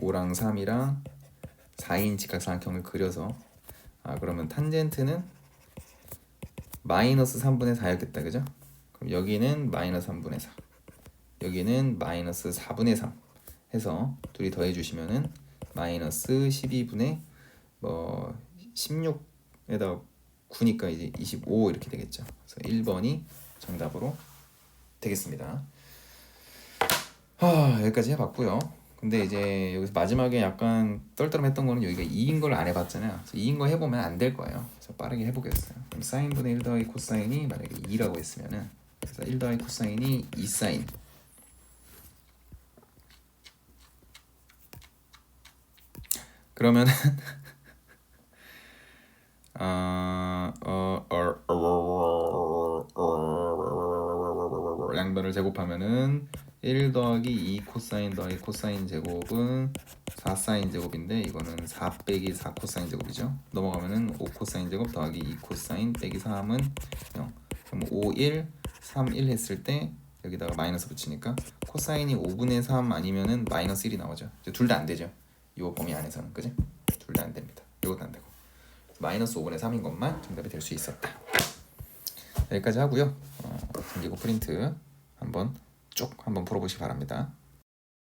5랑 3이랑 4인 직각삼각형을 그려서 그러면 탄젠트는 마이너스 3분의 4였겠다, 그죠? 그럼 여기는 마이너스 3분의 4, 여기는 마이너스 4분의 3 해서 둘이 더해주시면은 마이너스 12분의 16에다가 9니까 이제 25 이렇게 되겠죠. 그래서 1번이 정답으로 되겠습니다. 여기까지 해봤고요. 근데 이제 여기서 마지막에 약간 떨떠름했던 거는 여기가 2인 걸 안 해봤잖아요. 그래서 2인 거 해보면 안 될 거예요. 그래서 빠르게 해보겠어요. 그럼 사인분의 1 더하기 코사인이 만약에 2라고 했으면은, 그래서 1 더하기 코사인이 2사인, 그러면은 양변을 제곱하면은 1 더하기 2 코사인 더하기 코사인 제곱은 4사인 제곱인데, 이거는 4 빼기 4 코사인 제곱이죠. 넘어가면은 5 코사인 제곱 더하기 2 코사인 빼기 3은 0. 그럼 5, 1, 3, 1 했을 때 여기다가 마이너스 붙이니까 코사인이 5분의 3 아니면은 마이너스 1이 나오죠. 둘 다 안 되죠. 이 범위 안에서는, 그죠? 둘 다 안 됩니다. 이것도 안 되고. 마이너스 5분의 3인 것만 정답이 될 수 있었다. 여기까지 하고요. 전기고 프린트 한번 쭉 한번 풀어보시기 바랍니다.